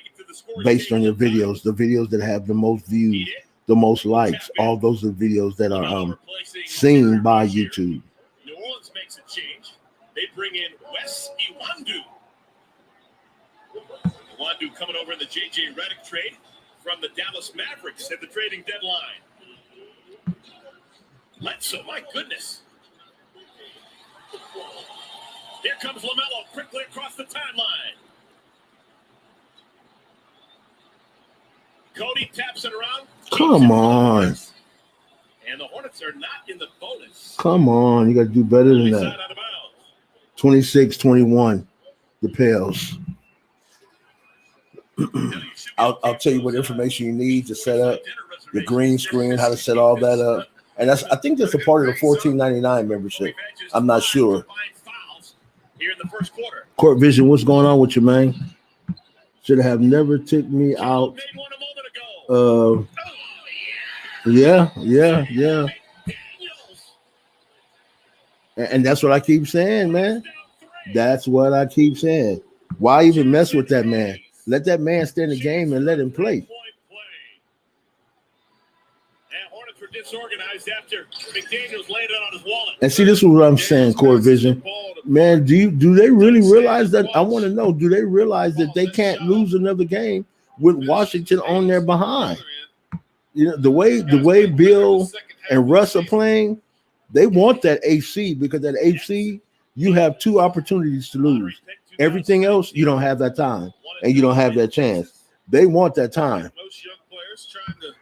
based on your videos. The videos that have the most views, the most likes, all those are videos that are seen by YouTube. New Orleans makes a change. They bring in Wes Iwandu. Iwandu coming over in the J.J. Redick trade from the Dallas Mavericks at the trading deadline. Bledsoe, my goodness. Here comes Lamelo quickly across the timeline. Cody taps it around. Come on. And the Hornets are not in the bonus. Come on. You got to do better than that. 26-21, the Pels. I'll tell you what information you need to set up the green screen, how to set all that up. And I think that's a part of the $14.99 membership. I'm not sure. Court Vision, what's going on with you, man? Should have never tipped me out. Yeah. And that's what I keep saying, man. That's what I keep saying. Why even mess with that man? Let that man stay in the game and let him play. Disorganized after McDaniels laid it on his wallet. And see, this is what I'm saying, Court Vision. Man, do they really realize that? I want to know, do they realize that they can't lose another game with Washington on their behind? You know, the way Bill and Russ are playing, they want that AC, because that AC, you have two opportunities to lose. Everything else, you don't have that time, and you don't have that chance. They want that time. Most young players trying to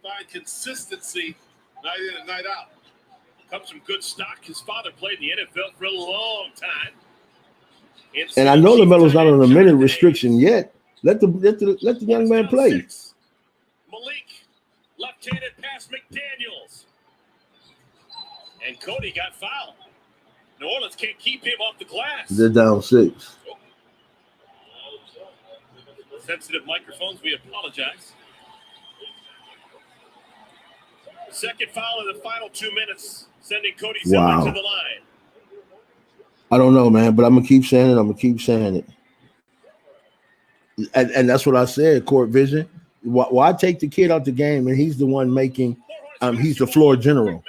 find consistency night in and night out. Comes from good stock. His father played in the NFL for a long time. And I know LaMelo's not on a minute restriction yet. Let the young man play. Malik left-handed pass McDaniels. And Cody got fouled. New Orleans can't keep him off the glass. They're down 6. Sensitive microphones, we apologize. Second foul in the final 2 minutes, sending Cody Zeller to the line. I don't know, man, but I'm going to keep saying it. And that's what I said, Court Vision. Why take the kid out the game and he's the one making he's the floor general?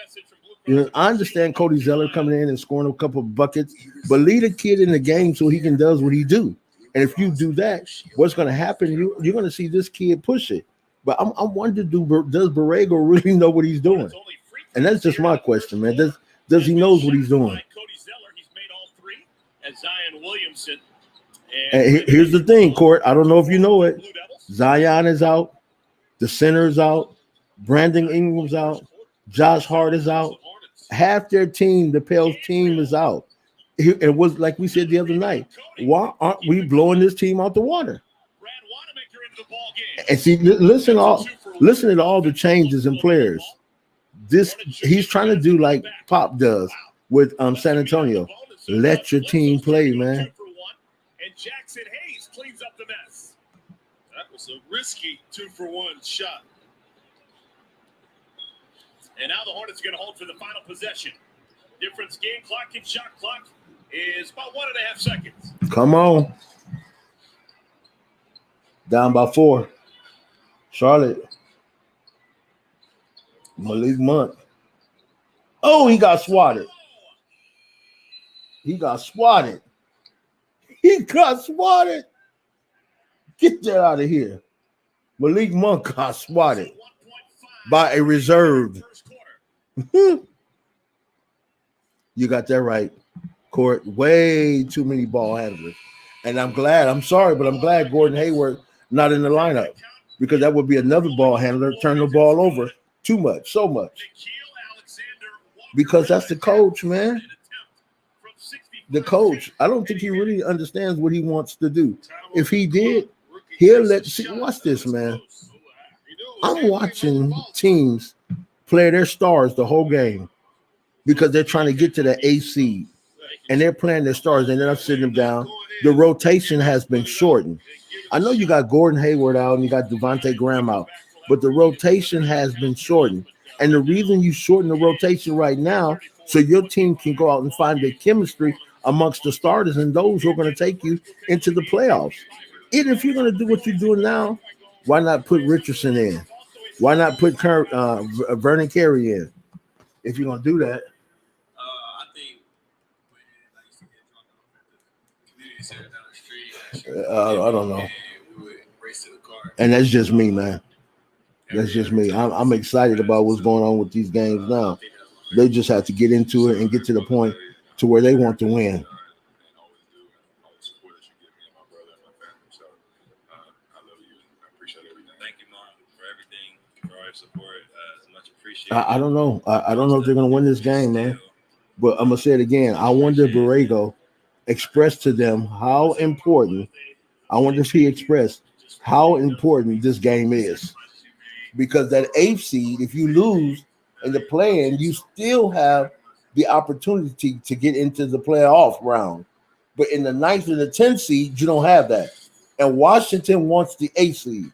You know, I understand Cody Zeller coming in and scoring a couple of buckets, but lead a kid in the game so he can does what he do. And if you do that, what's going to happen? You're going to see this kid push it. But I'm wondering, does Borrego really know what he's doing? And that's just my question, man. Does he knows what he's doing? Cody Zeller, he's made all 3. And Zion Williamson. And here's the thing, Court. I don't know if you know it. Zion is out. The center is out. Brandon Ingram's out. Josh Hart is out. Half their team, the Pels team, is out. It was like we said the other night. Why aren't we blowing this team out the water? And see, listen to all the changes in players. He's trying to do like Pop does with San Antonio. Let your team play, man. And Jackson Hayes cleans up the mess. That was a risky 2-for-1 shot. And now the Hornets are going to hold for the final possession. Difference game clock and shot clock is about 1.5 seconds. Come on. Down by 4. Charlotte. Malik Monk. Oh, he got swatted. Get that out of here. Malik Monk got swatted by a reserve. You got that right, Court. Way too many ball handlers. And I'm glad Gordon Hayward not in the lineup, because that would be another ball handler, turn the ball over so much. Because that's the coach, man. The coach. I don't think he really understands what he wants to do. If he did, he'll watch this, man. I'm watching teams play their stars the whole game because they're trying to get to the A seed, and they're playing their stars, and then I'm sitting them down. The rotation has been shortened. I know you got Gordon Hayward out and you got Devontae Graham out, but the rotation has been shortened. And the reason you shorten the rotation right now, so your team can go out and find their chemistry amongst the starters and those who are going to take you into the playoffs. And if you're going to do what you're doing now, why not put Richardson in? Why not put Vernon Carey in? If you're going to do that. I think when I used to get drunk on the community center down the street. I don't know. We would race to the car. And that's just me, man. That's just me. I'm excited about what's going on with these games now. They just have to get into it and get to the point to where they want to win. I don't know. I don't know if they're going to win this game, man. But I'm going to say it again. I wonder if Borrego expressed to them how important. I wonder if he expressed how important this game is. Because that 8th seed, if you lose in the play-in, you still have the opportunity to get into the playoff round. But in the 9th and the 10th seed, you don't have that. And Washington wants the 8th seed.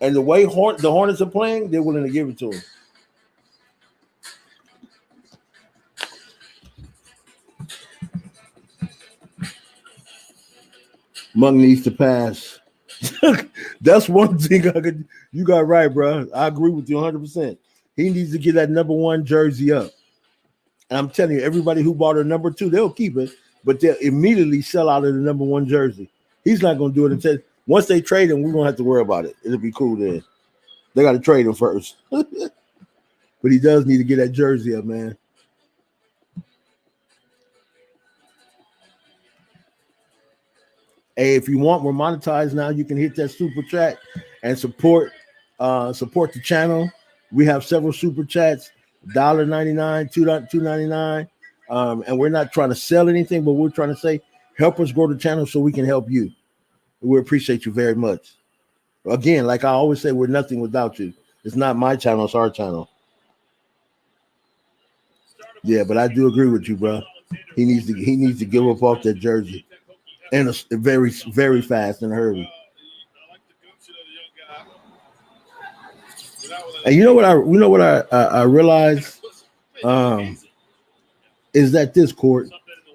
And the way the Hornets are playing, they're willing to give it to them. Monk needs to pass. That's one thing you got right, bro. I agree with you 100%. He needs to get that number 1 jersey up. And I'm telling you, everybody who bought a number 2, they'll keep it, but they'll immediately sell out of the number 1 jersey. He's not going to do it until once they trade him, we won't have to worry about it. It'll be cool then. They got to trade him first. But he does need to get that jersey up, man. Hey, if you want, we're monetized now. You can hit that super chat and support the channel. We have several super chats, $1.99, $2.99. And we're not trying to sell anything, but we're trying to say, help us grow the channel so we can help you. We appreciate you very much. Again, like I always say, we're nothing without you. It's not my channel, it's our channel. Yeah, but I do agree with you, bro. He needs to give up off that jersey. And a very, very fast in a hurry. And you know what I realized is that this court,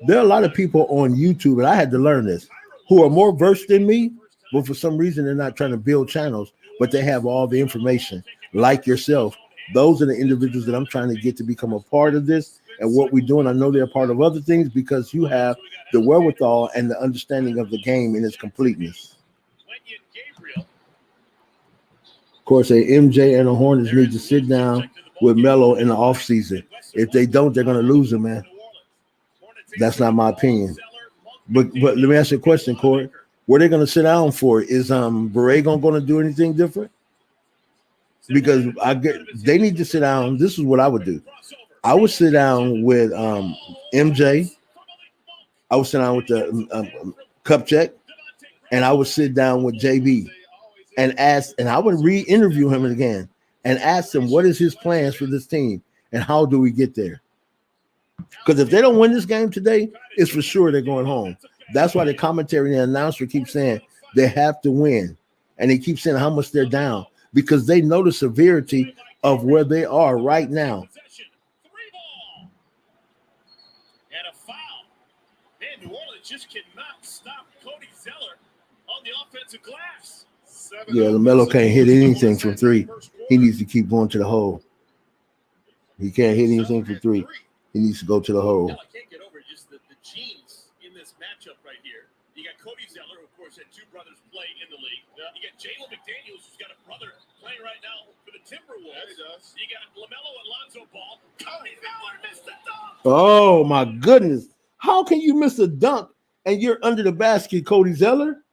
there are a lot of people on YouTube, and I had to learn this, who are more versed than me, but for some reason they're not trying to build channels, but they have all the information, like yourself. Those are the individuals that I'm trying to get to become a part of this and what we're doing. I know they're a part of other things because you have the wherewithal and the understanding of the game in its completeness. Of course, MJ and the Hornets need to sit down with Melo in the offseason. If they don't, they're going to lose him, man. That's not my opinion. But let me ask you a question, Corey. What are they going to sit down for? Is Borrego going to do anything different? Because they need to sit down. This is what I would do. I would sit down with MJ. I would sit down with the Kupchak, and I would sit down with JB and ask, and I would re-interview him again and ask him what is his plans for this team and how do we get there? Because if they don't win this game today, it's for sure they're going home. That's why the commentary and the announcer keep saying they have to win, and they keep saying how much they're down because they know the severity of where they are right now. New Orleans just cannot stop Cody Zeller on the offensive glass. Yeah, Lamelo can't hit anything from 3. He needs to keep going to the hole. He can't hit anything from 3. He needs to go to the hole. Now, I can't get over just the genes in this matchup right here. You got Cody Zeller, who, of course, had 2 brothers play in the league. You got Jalen McDaniels, who's got a brother playing right now for the Timberwolves. Yeah, he does. You got Lamelo and Lonzo Ball. Cody Zeller missed the dunk. Oh, my goodness. How can you miss a dunk and you're under the basket, Cody Zeller?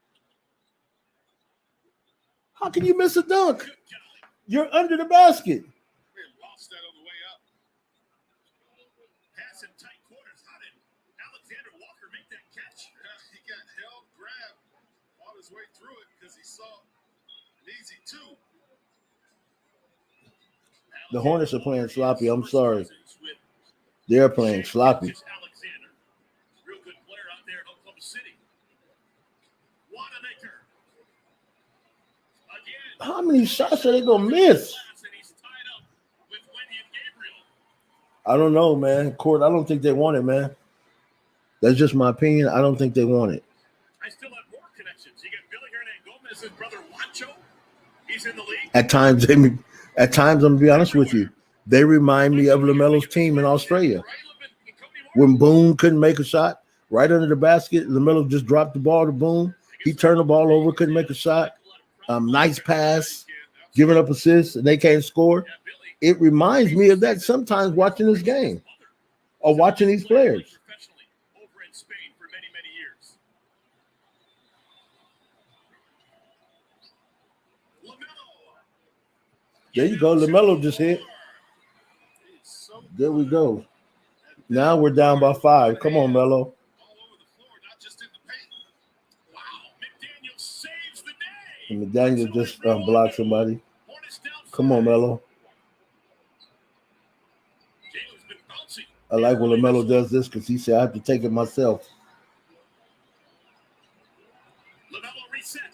How can you miss a dunk? You're under the basket. We lost that on the way up. Pass in tight quarters. How did Alexander Walker make that catch? Yeah, he got held, grabbed, fought his way through it because he saw an easy 2. The Hornets are playing sloppy. I'm sorry. They're playing sloppy. How many shots are they going to miss? I don't know, man. Court, I don't think they want it, man. That's just my opinion. I don't think they want it. I still have more connections. You got Billy Hernangomez's brother Juancho. He's in the league. At times, I'm going to be honest with you, they remind me of LaMelo's team in Australia. When Boone couldn't make a shot right under the basket, LaMelo just dropped the ball to Boone. He turned the ball over, couldn't make a shot. Nice pass, giving up assists, and they can't score. It reminds me of that sometimes watching this game or watching these players. There you go. LaMelo just hit. There we go. Now we're down by 5. Come on, Melo. McDaniel just blocked somebody. Come on, Melo. I like when LaMelo does this because he said I have to take it myself.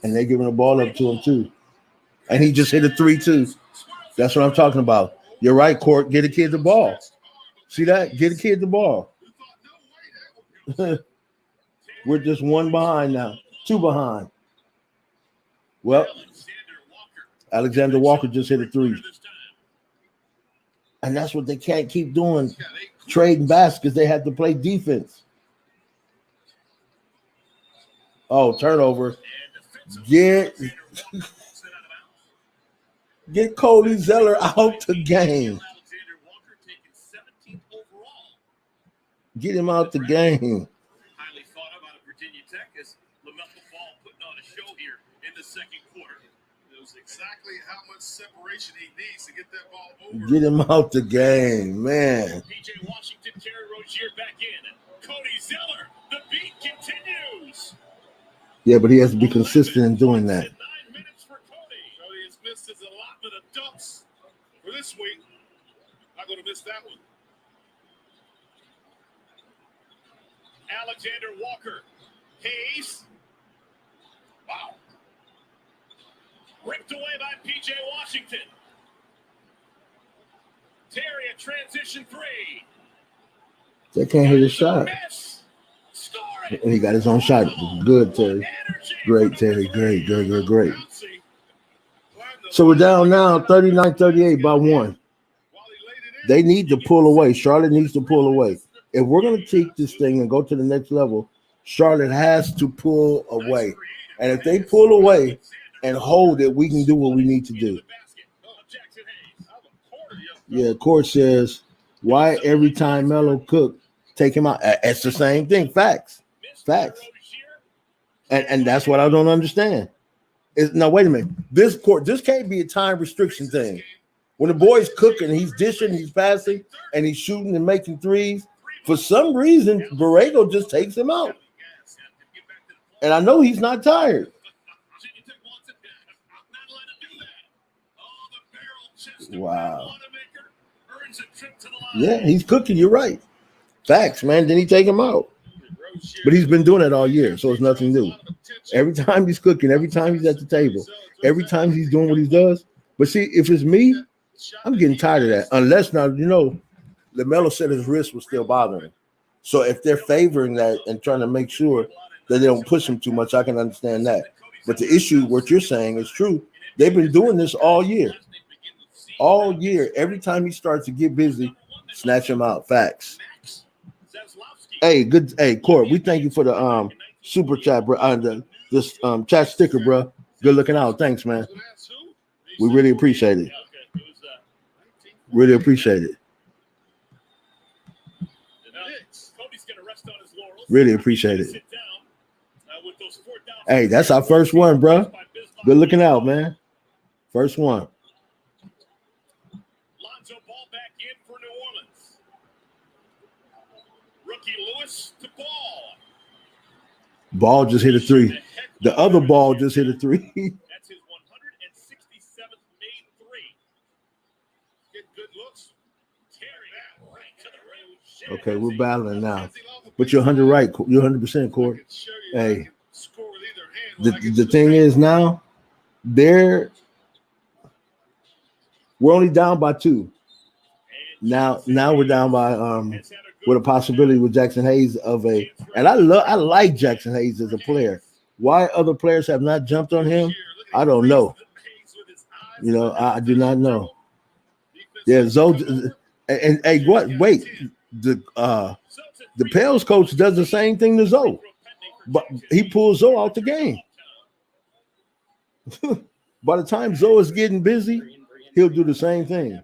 And they're giving the ball up to him too. And he just hit a 3-2. That's what I'm talking about. You're right, Court. Get a kid the ball. See that? Get a kid the ball. We're just one behind now. Two behind. Well, Alexander Walker just hit a 3. And that's what they can't keep doing. Trading baskets. They have to play defense. Oh, turnover. Get Cody Zeller out the game. Get him out the game. Highly thought of out of Virginia Tech as Lamelo Ball putting on a show here in the second quarter. Knows exactly how much separation he needs to get that ball over. Get him out the game, man. PJ Washington, Terry Rozier back in. Cody Zeller, the beat continues. Yeah, but he has to be consistent in doing that. 9 minutes for Cody. Cody has missed his allotment of dunks for this week. Not going to miss that one. Alexander Walker. Hayes. Wow. Ripped away by P.J. Washington. Terry, a transition 3. They can't hit his shot. And he got his own shot. Good, Terry. Great, Terry. Great. So we're down now 39-38 by 1. They need to pull away. Charlotte needs to pull away. If we're going to take this thing and go to the next level, Charlotte has to pull away. And if they pull away and hold it, we can do what we need to do. Yeah, Court says, why every time Melo cook, take him out? It's the same thing. Facts. And that's what I don't understand. Now, wait a minute. This can't be a time restriction thing. When the boy's cooking, he's dishing, he's passing, and he's shooting and making threes, for some reason, Borrego just takes him out. And I know he's not tired. Wow. Yeah, he's cooking. You're right. Facts, man. Then he take him out. But he's been doing it all year, so it's nothing new. Every time he's cooking, every time he's at the table, every time he's doing what he does. But see, if it's me, I'm getting tired of that. Unless now, LaMelo said his wrist was still bothering him. So if they're favoring that and trying to make sure that they don't push him too much, I can understand that. But the issue, what you're saying is true. They've been doing this all year. All year. Every time he starts to get busy, snatch him out. Facts. Hey, good. Hey, Court, we thank you for the super chat, bro. This chat sticker, bro. Good looking out. Thanks, man. We really appreciate it. Really appreciate it. Really appreciate it. Hey, that's our first one, bro. Good looking out, man. First one. Lonzo Ball back in for New Orleans. Rookie Lewis to Ball. Ball just hit a 3. The other ball just hit a 3. That's his 167th made 3. Get good looks. Terry right to the rim. Okay, we're battling now. But you're 100 right. You're 100%, Court. Hey, the thing is now, we're only down by 2. Now we're down by with a possibility with Jackson Hayes and I like Jackson Hayes as a player. Why other players have not jumped on him, I don't know. I do not know. Yeah, Zoe and hey, what? Wait, the Pels coach does the same thing to Zoe, but he pulls Zoe out the game. By the time Zoe is getting busy, he'll do the same thing.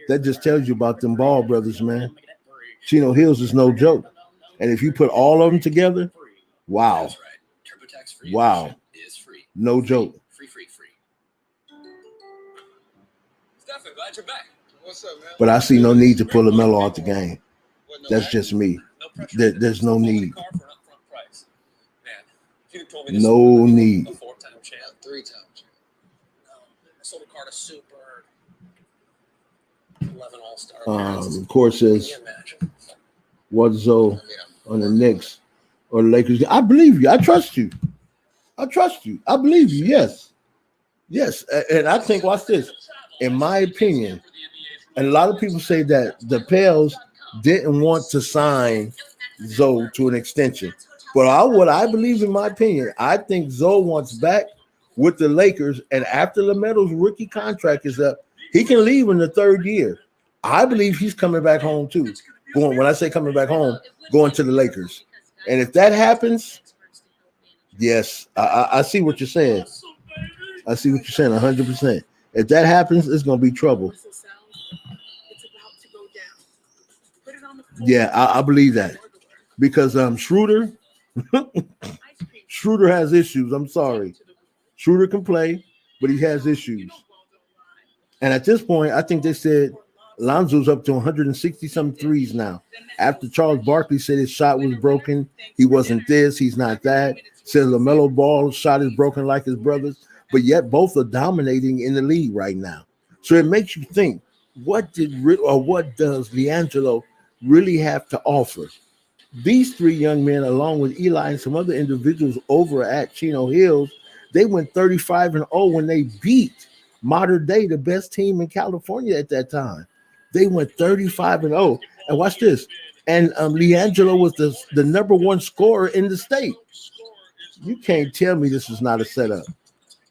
That just tells you about them Ball brothers, man. Chino Hills is no joke. And if you put all of them together, wow. Wow. No joke. Free. Stephen, glad you're back. What's up, man? But I see no need to pull LaMelo out the game. That's just me. There's no need. No need. champ. 3-time champ. No, Minnesota Carter Super. 11 All-Star. Of course, says what Zoe on the Knicks or the Lakers. I believe you. I trust you. I trust you. I believe you. Yes. Yes. And I think, watch this. In my opinion, and a lot of people say that the Pels didn't want to sign Zoe to an extension. But what I believe, in my opinion, I think Zoe wants back with the Lakers. And after LaMelo's rookie contract is up, he can leave in the third year. I believe he's coming back home too. When I say coming back home, going to the Lakers. And if that happens, yes, I see what you're saying. I see what you're saying 100%. If that happens, it's going to be trouble. Yeah, I believe that. Because Schroeder has issues. I'm sorry. Schroeder can play, but he has issues. And at this point, I think they said Lonzo's up to 160-some threes now. After Charles Barkley said his shot was broken, he wasn't this, he's not that. Said Lamelo Ball's shot is broken like his brother's, but yet both are dominating in the league right now. So it makes you think, what does LiAngelo really have to offer? These three young men, along with Eli and some other individuals over at Chino Hills, they went 35-0 when they beat Modern Day, the best team in California at that time. They went 35-0. And watch this. And LiAngelo was the number one scorer in the state. You can't tell me this is not a setup.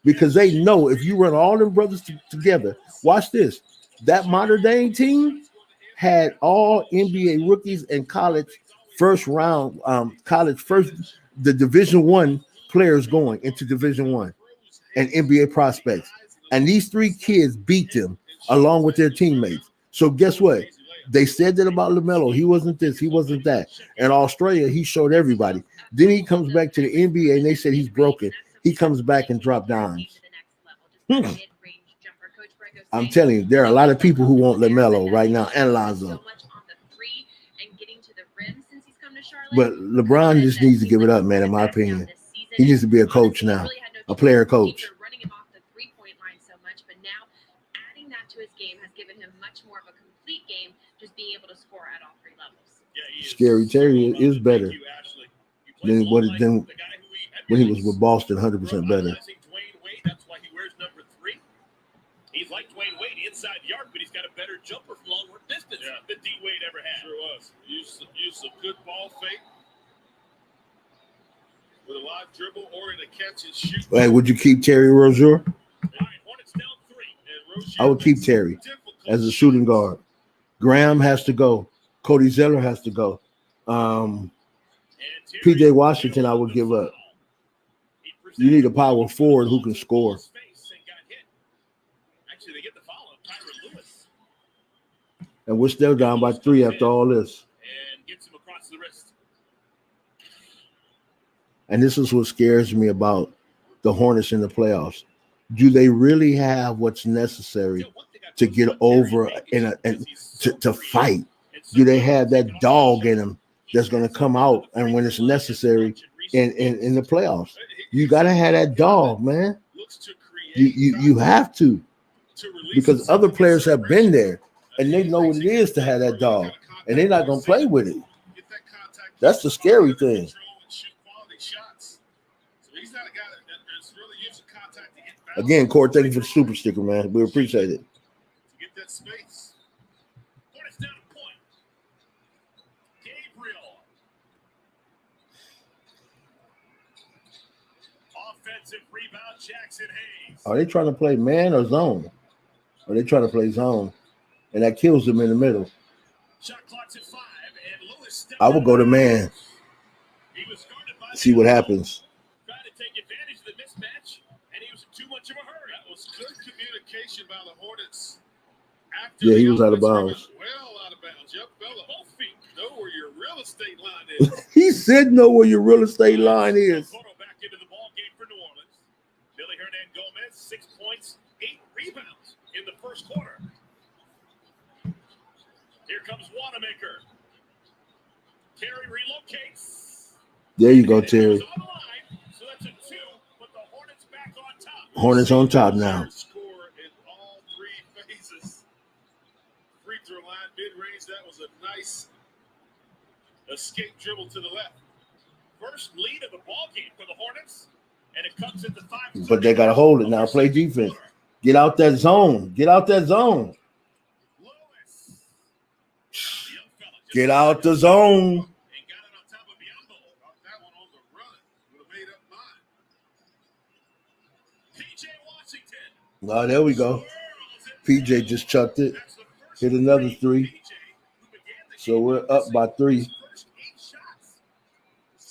Because they know if you run all them brothers together, watch this. That Modern Day team had all NBA rookies and college first round, the Division I players going into Division I and NBA prospects. And these three kids beat them along with their teammates. So guess what? They said that about LaMelo. He wasn't this, he wasn't that. In Australia, he showed everybody. Then he comes back to the NBA and they said he's broken. He comes back and dropped dimes. I'm telling you, there are a lot of people who want LaMelo right now and Lonzo. But LeBron just needs to give it up, man, in my opinion. He needs to be a coach now, a player coach. Scary Terry is better than when he was with Boston, 100% better. That's why he wears number 3. He's like Dwayne Wade inside the arc, but he's got a better jumper from long distance than D Wade ever had. Sure was. Used a good ball fake with a live dribble or in a catch and shoot. Hey, would you keep Terry Rozier? All right, Hornets down 3. And Rozier I would keep Terry as a shooting guard. Graham has to go. Cody Zeller has to go. PJ Washington, I would give up. You need a power forward who can score. Actually, they get the foul on Tyron Lewis. And we're still down by 3 after all this. And gets him across the wrist. And this is what scares me about the Hornets in the playoffs. Do they really have what's necessary to get over and to fight? Do they have that dog in them that's going to come out and when it's necessary in the playoffs? You got to have that dog, man. You have to, because other players have been there and they know what it is to have that dog, and they're not going to play with it. That's the scary thing. Again, Court, thank you for the super sticker, man. We appreciate it. Get that space. Hornets down a point. Gabriel. Offensive rebound, Jackson Hayes. Are they trying to play man or zone? Are they trying to play zone? And that kills them in the middle. Shot clock's at 5, and Lewis I will go to man. See what happens. Trying to take advantage of the mismatch, and he was in too much of a hurry. That was good communication by the Hornets. Yeah, he was out of bounds. Well out of bounds. Yep, fella, both feet. Know where your real estate line is. He said know where your real estate line is. Back into the ball game for New Orleans. Billy Hernan Gomez, 6 points, 8 rebounds in the first quarter. Here comes Wanamaker. Terry relocates. There you go, Terry. So that's a 2, but the Hornets back on Hornets on top now. Score in all three phases. Free throw line, mid-range. That was a nice escape dribble to the left. First lead of the ball game for the Hornets, and it comes at the 5. But they got to hold it now. Play defense. Get out that zone. Get out that zone. Get out the zone. And got it on top of Biombo. Got that one on the run. Would have made up mine. PJ Washington. Oh, there we go. PJ just chucked it. Hit another three. So we're up by 3.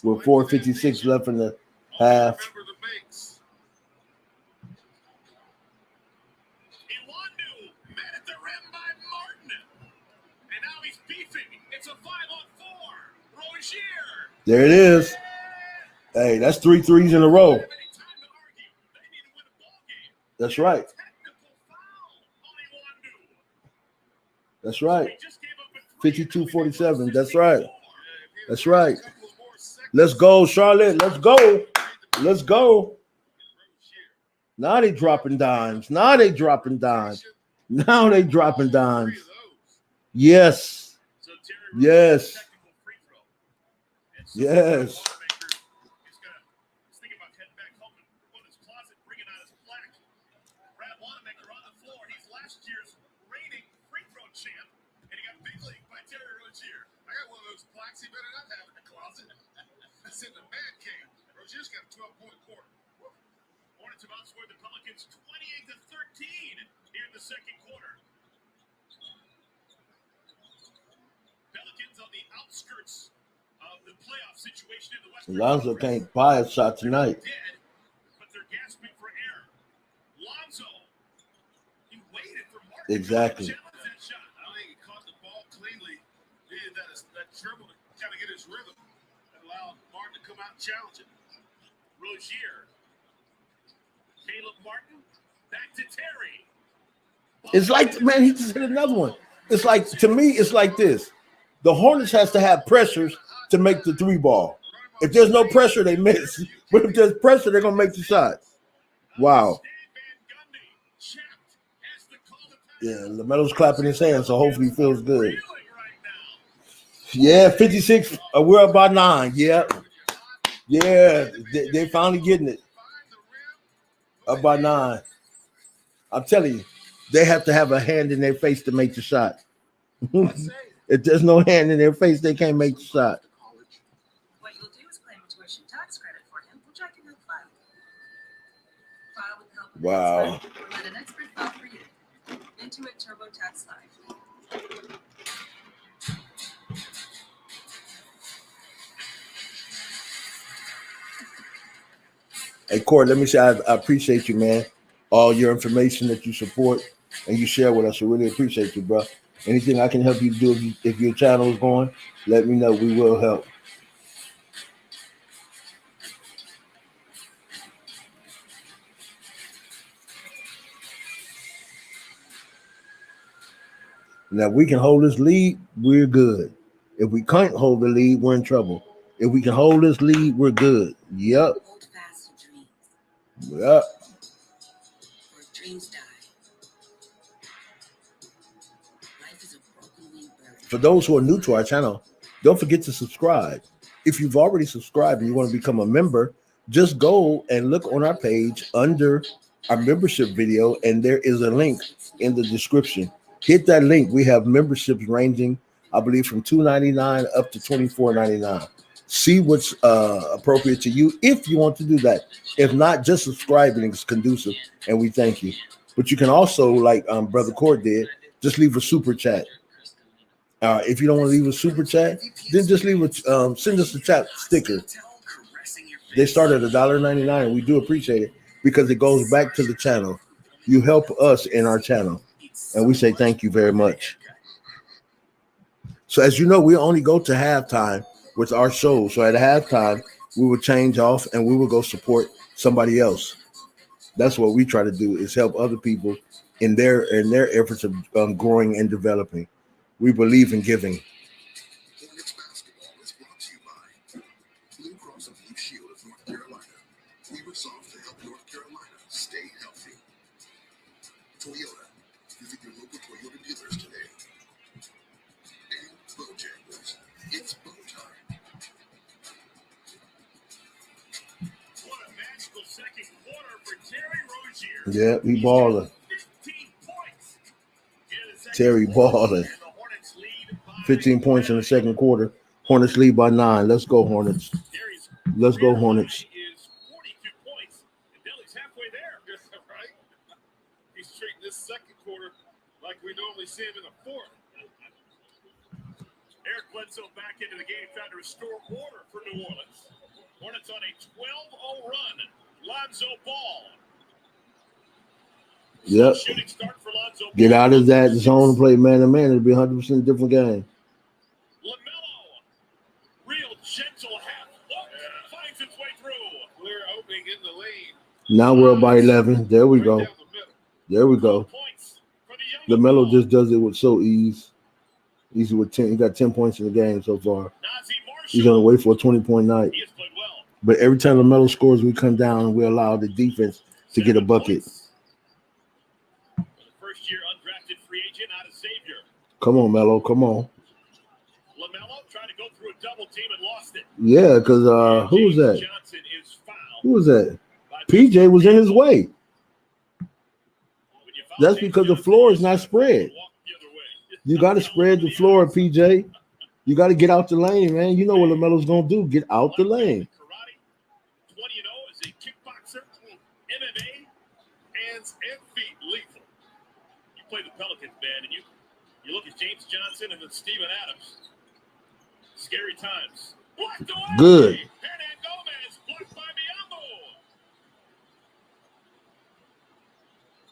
With 4:56 left in the half. Remember the makes. Iwandu met at the rim by Martin. And now he's beefing. It's a 5-on-4. Rozier. There it is. Hey, that's 3 threes in a row. Time to argue. They need to win a ball game. That's right. Technical foul on Iwandu. That's right. He just gave up a 52-47. That's right. That's right. Let's go, Charlotte. Let's go. Let's go. Now they dropping dimes. Now they dropping dimes. Now they dropping dimes. Yes. Yes. Yes. He better not have it in the closet. That's in the man cave. Rozier's got a 12-point quarter. Hornets have outscored the Pelicans 28-13 here in the second quarter. Pelicans on the outskirts of the playoff situation in the Western Lonzo Conference. can't buy a shot tonight. Dead, but they're gasping for air. Lonzo, he waited for Martin Exactly. to challenge that shot. I don't think he caught the ball cleanly. He did that dribble to kind of get his rhythm and allow Martin to come out and challenge it. Rozier, Caleb Martin, back to Terry. It's like, man, he just hit another one. It's like, to me, it's like this. The Hornets has to have pressures to make the 3 ball. If there's no pressure, they miss. But if there's pressure, they're going to make the shot. Wow. Yeah, LaMelo's clapping his hands, so hopefully he feels good. Yeah, 56. We're up by 9. Yeah. Yeah, they're finally getting it. Up by 9. I'm telling you, they have to have a hand in their face to make the shot. If there's no hand in their face, they can't make the shot. What you'll do is claim a tuition tax credit for him, which I can help file. File with the help of Wow. an expert, or let an expert file for you. Intuit TurboTax Live. Hey, Court, let me say I appreciate you, man. All your information that you support and you share with us. I really appreciate you, bro. Anything I can help you do if your channel is going, let me know. We will help. Now, if we can hold this lead, we're good. If we can't hold the lead, we're in trouble. If we can hold this lead, we're good. Yep. Hold fast to dreams, Yep. or dreams die. Life is a broken wing bird. For those who are new to our channel, don't forget to subscribe. If you've already subscribed and you want to become a member, just go and look on our page under our membership video, and there is a link in the description. Hit that link. We have memberships ranging, I believe, from $2.99 up to $24.99. See what's appropriate to you if you want to do that. If not, just subscribing is conducive, and we thank you. But you can also, like Brother Court did, just leave a super chat. If you don't want to leave a super chat, then just leave a send us a chat sticker. They start at $1.99, and we do appreciate it because it goes back to the channel. You help us in our channel, and we say thank you very much. So as you know, we only go to halftime with our show. So at halftime, we will change off and we will go support somebody else. That's what we try to do, is help other people in their efforts of growing and developing. We believe in giving. Hornets basketball is brought to you by Blue Cross and Blue Shield of North Carolina. We resolve to help North Carolina stay healthy. Yeah, he balling. Terry balling. 15 points in the second quarter. Hornets lead by 9. Let's go, Hornets. Let's go, Hornets. Delly's halfway there, right? He's treating this second quarter like we normally see him in the fourth. Eric Bledsoe back into the game, trying to restore order for New Orleans. Hornets on a 12-0 run. Lonzo Ball. Yep. Shooting start for Lonzo Ball. Get out of that zone and play man-to-man. It'll be 100% different game. Lamelo. Real gentle half look. Finds its way through. Clear opening in the lane. Now we're up by 11. There we go. There we go. Lamelo just does it with so ease. Easy with 10. He got 10 points in the game so far. He's on the way for a 20-point night. But every time Lamelo scores, we come down and we allow the defense to get a bucket. First year undrafted free agent out of Xavier. Come on, Melo. Come on. Lamelo tried to go through a double team and lost it. Yeah, because who was that? Who was that? PJ was in his way. That's because the floor is not spread. You got to spread the floor, PJ. You got to get out the lane, man. You know what LaMelo's going to do. Get out the lane. 20-0 is a kickboxer, MMA, hands and feet lethal. You play the Pelicans, man, and you look at James Johnson and then Steven Adams. Scary times. Blocked away. Good. Hernan Gomez blocked by Biyombo.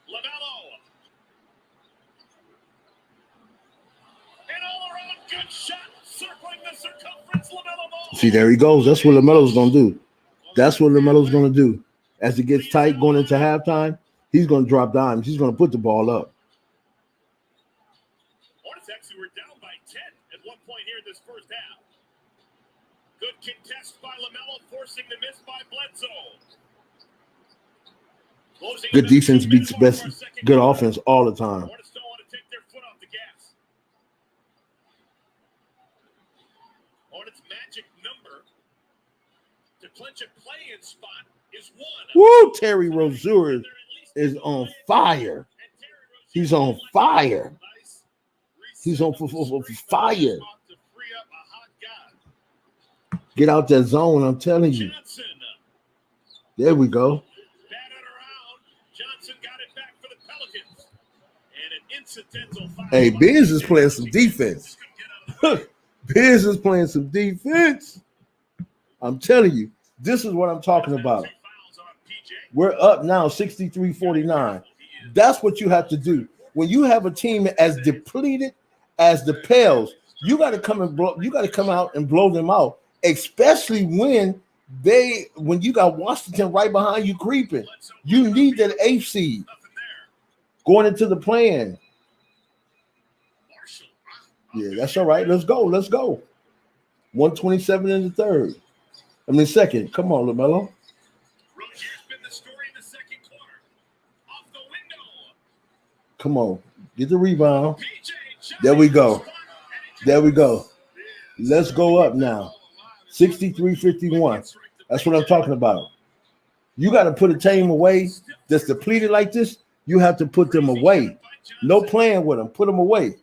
Lamelo. And all around, good shot. Circling the circumference, Lamelo Ball. See, there he goes. That's what LaMelo's going to do. That's what LaMelo's going to do. As it gets tight going into halftime, he's going to drop dimes. He's going to put the ball up. Hornets actually were down by 10 at one point here in this first half. Good contest by Lamelo, forcing the miss by Bledsoe. Good defense beats best. Good offense all the time. Hornets don't want to take their foot off the gas. Hornets' magic number to clinch a play-in spot is 1. Woo! Terry Rozier is on fire. He's on fire. He's on fire. Get out that zone, I'm telling you. There we go. Hey, Biz is playing some defense. Biz is playing some defense. I'm telling you, this is what I'm talking about. We're up now 63-49. That's what you have to do. When you have a team as depleted as the Pels, you got to come out and blow them out, especially when you got Washington right behind you creeping. You need that 8th seed going into the play-in. Yeah, that's all right. Let's go. 127 in the third. Second. Come on, LaMelo. Come on. Get the rebound. There we go. Let's go up now. 63-51. That's what I'm talking about. You got to put a team away that's depleted like this. You have to put them away. No playing with them. Put them away.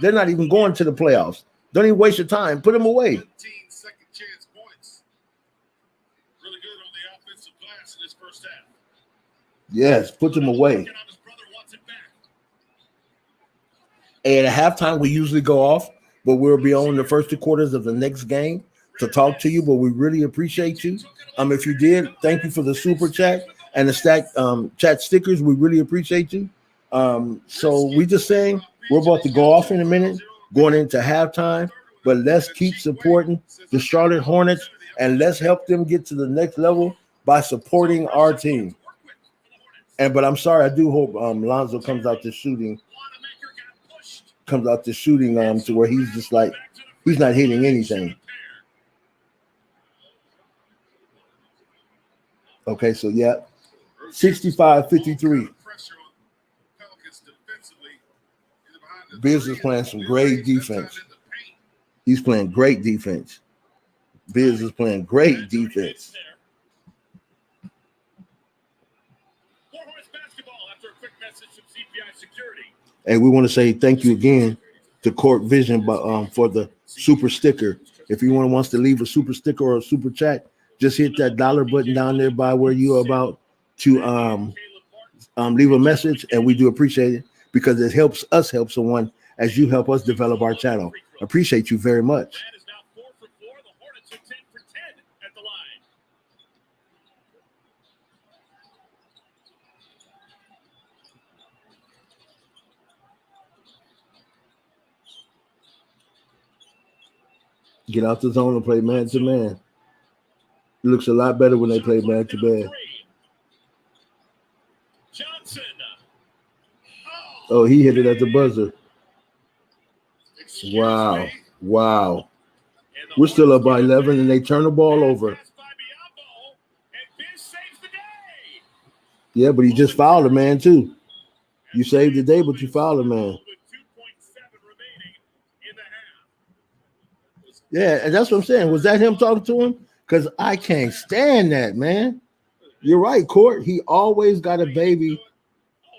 They're not even going to the playoffs. Don't even waste your time. Put them away. 15 second chance points. Really good on the offensive glass in this first half. Yes, put them away. And at halftime, we usually go off, but we'll be on the first 2 quarters of the next game to talk to you. But we really appreciate you. If you did, thank you for the super chat and the chat stickers. We really appreciate you. So we just saying we're about to go off in a minute, going into halftime. But let's keep supporting the Charlotte Hornets and let's help them get to the next level by supporting our team. But I'm sorry, I do hope Lonzo comes out to shooting to where he's just like he's not hitting anything. Okay, so yeah, 65-53. Biz is playing some great defense. He's playing great defense. Biz is playing great defense. And we want to say thank you again to Court Vision for the super sticker. If anyone wants to leave a super sticker or a super chat, just hit that dollar button down there by where you are about to leave a message, and we do appreciate it because it helps us help someone as you help us develop our channel. Appreciate you very much. Get out the zone and play man to man. It looks a lot better when they play man to man. Oh, he hit it at the buzzer. Wow. Wow. We're still up by 11, and they turn the ball over. Yeah, but he just fouled a man, too. You saved the day, but you fouled a man. Yeah, and that's what I'm saying. Was that him talking to him? Because I can't stand that, man. You're right, Court. He always got a babysit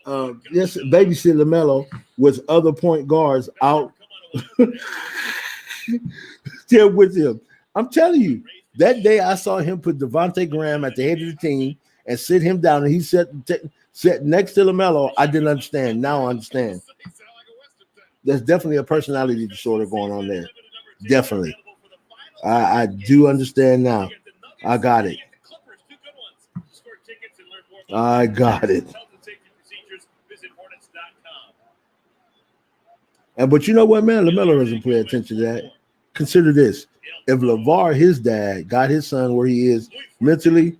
Lamelo with other point guards out there with him. I'm telling you, that day I saw him put Devontae Graham at the head of the team and sit him down, and he sat next to Lamelo. I didn't understand. Now I understand. There's definitely a personality disorder going on there. Definitely. I do understand now. I got it. I got it. But you know what, man? LaMelo doesn't pay attention to that. Consider this. If LeVar, his dad, got his son where he is mentally,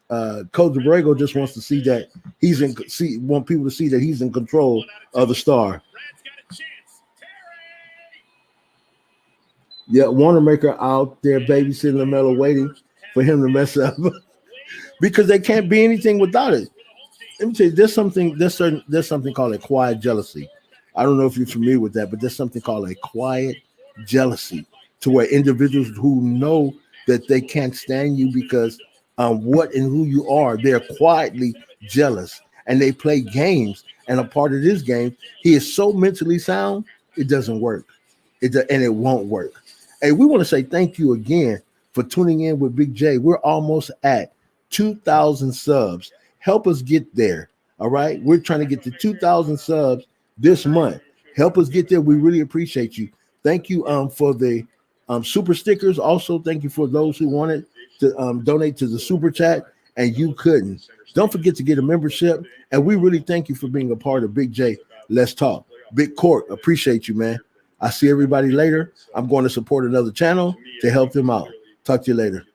Coach Abrego just wants to see that want people to see that he's in control of the star. Yeah, Wanamaker out there babysitting LaMelo, waiting for him to mess up because they can't be anything without it. Let me tell you, there's something called a quiet jealousy. I don't know if you're familiar with that, but there's something called a quiet jealousy to where individuals who know that they can't stand you because what and who you are, they're quietly jealous and they play games. And a part of this game, he is so mentally sound, it doesn't work. And it won't work. Hey, we want to say thank you again for tuning in with Big J. We're almost at 2,000 subs. Help us get there. All right. We're trying to get to 2,000 subs this month. Help us get there. We really appreciate you. Thank you for the super stickers. Also, thank you for those who wanted to donate to the super chat and you couldn't. Don't forget to get a membership. And we really thank you for being a part of Big J. Let's talk. Big Court, appreciate you, man. I see everybody later. I'm going to support another channel to help them out. Talk to you later.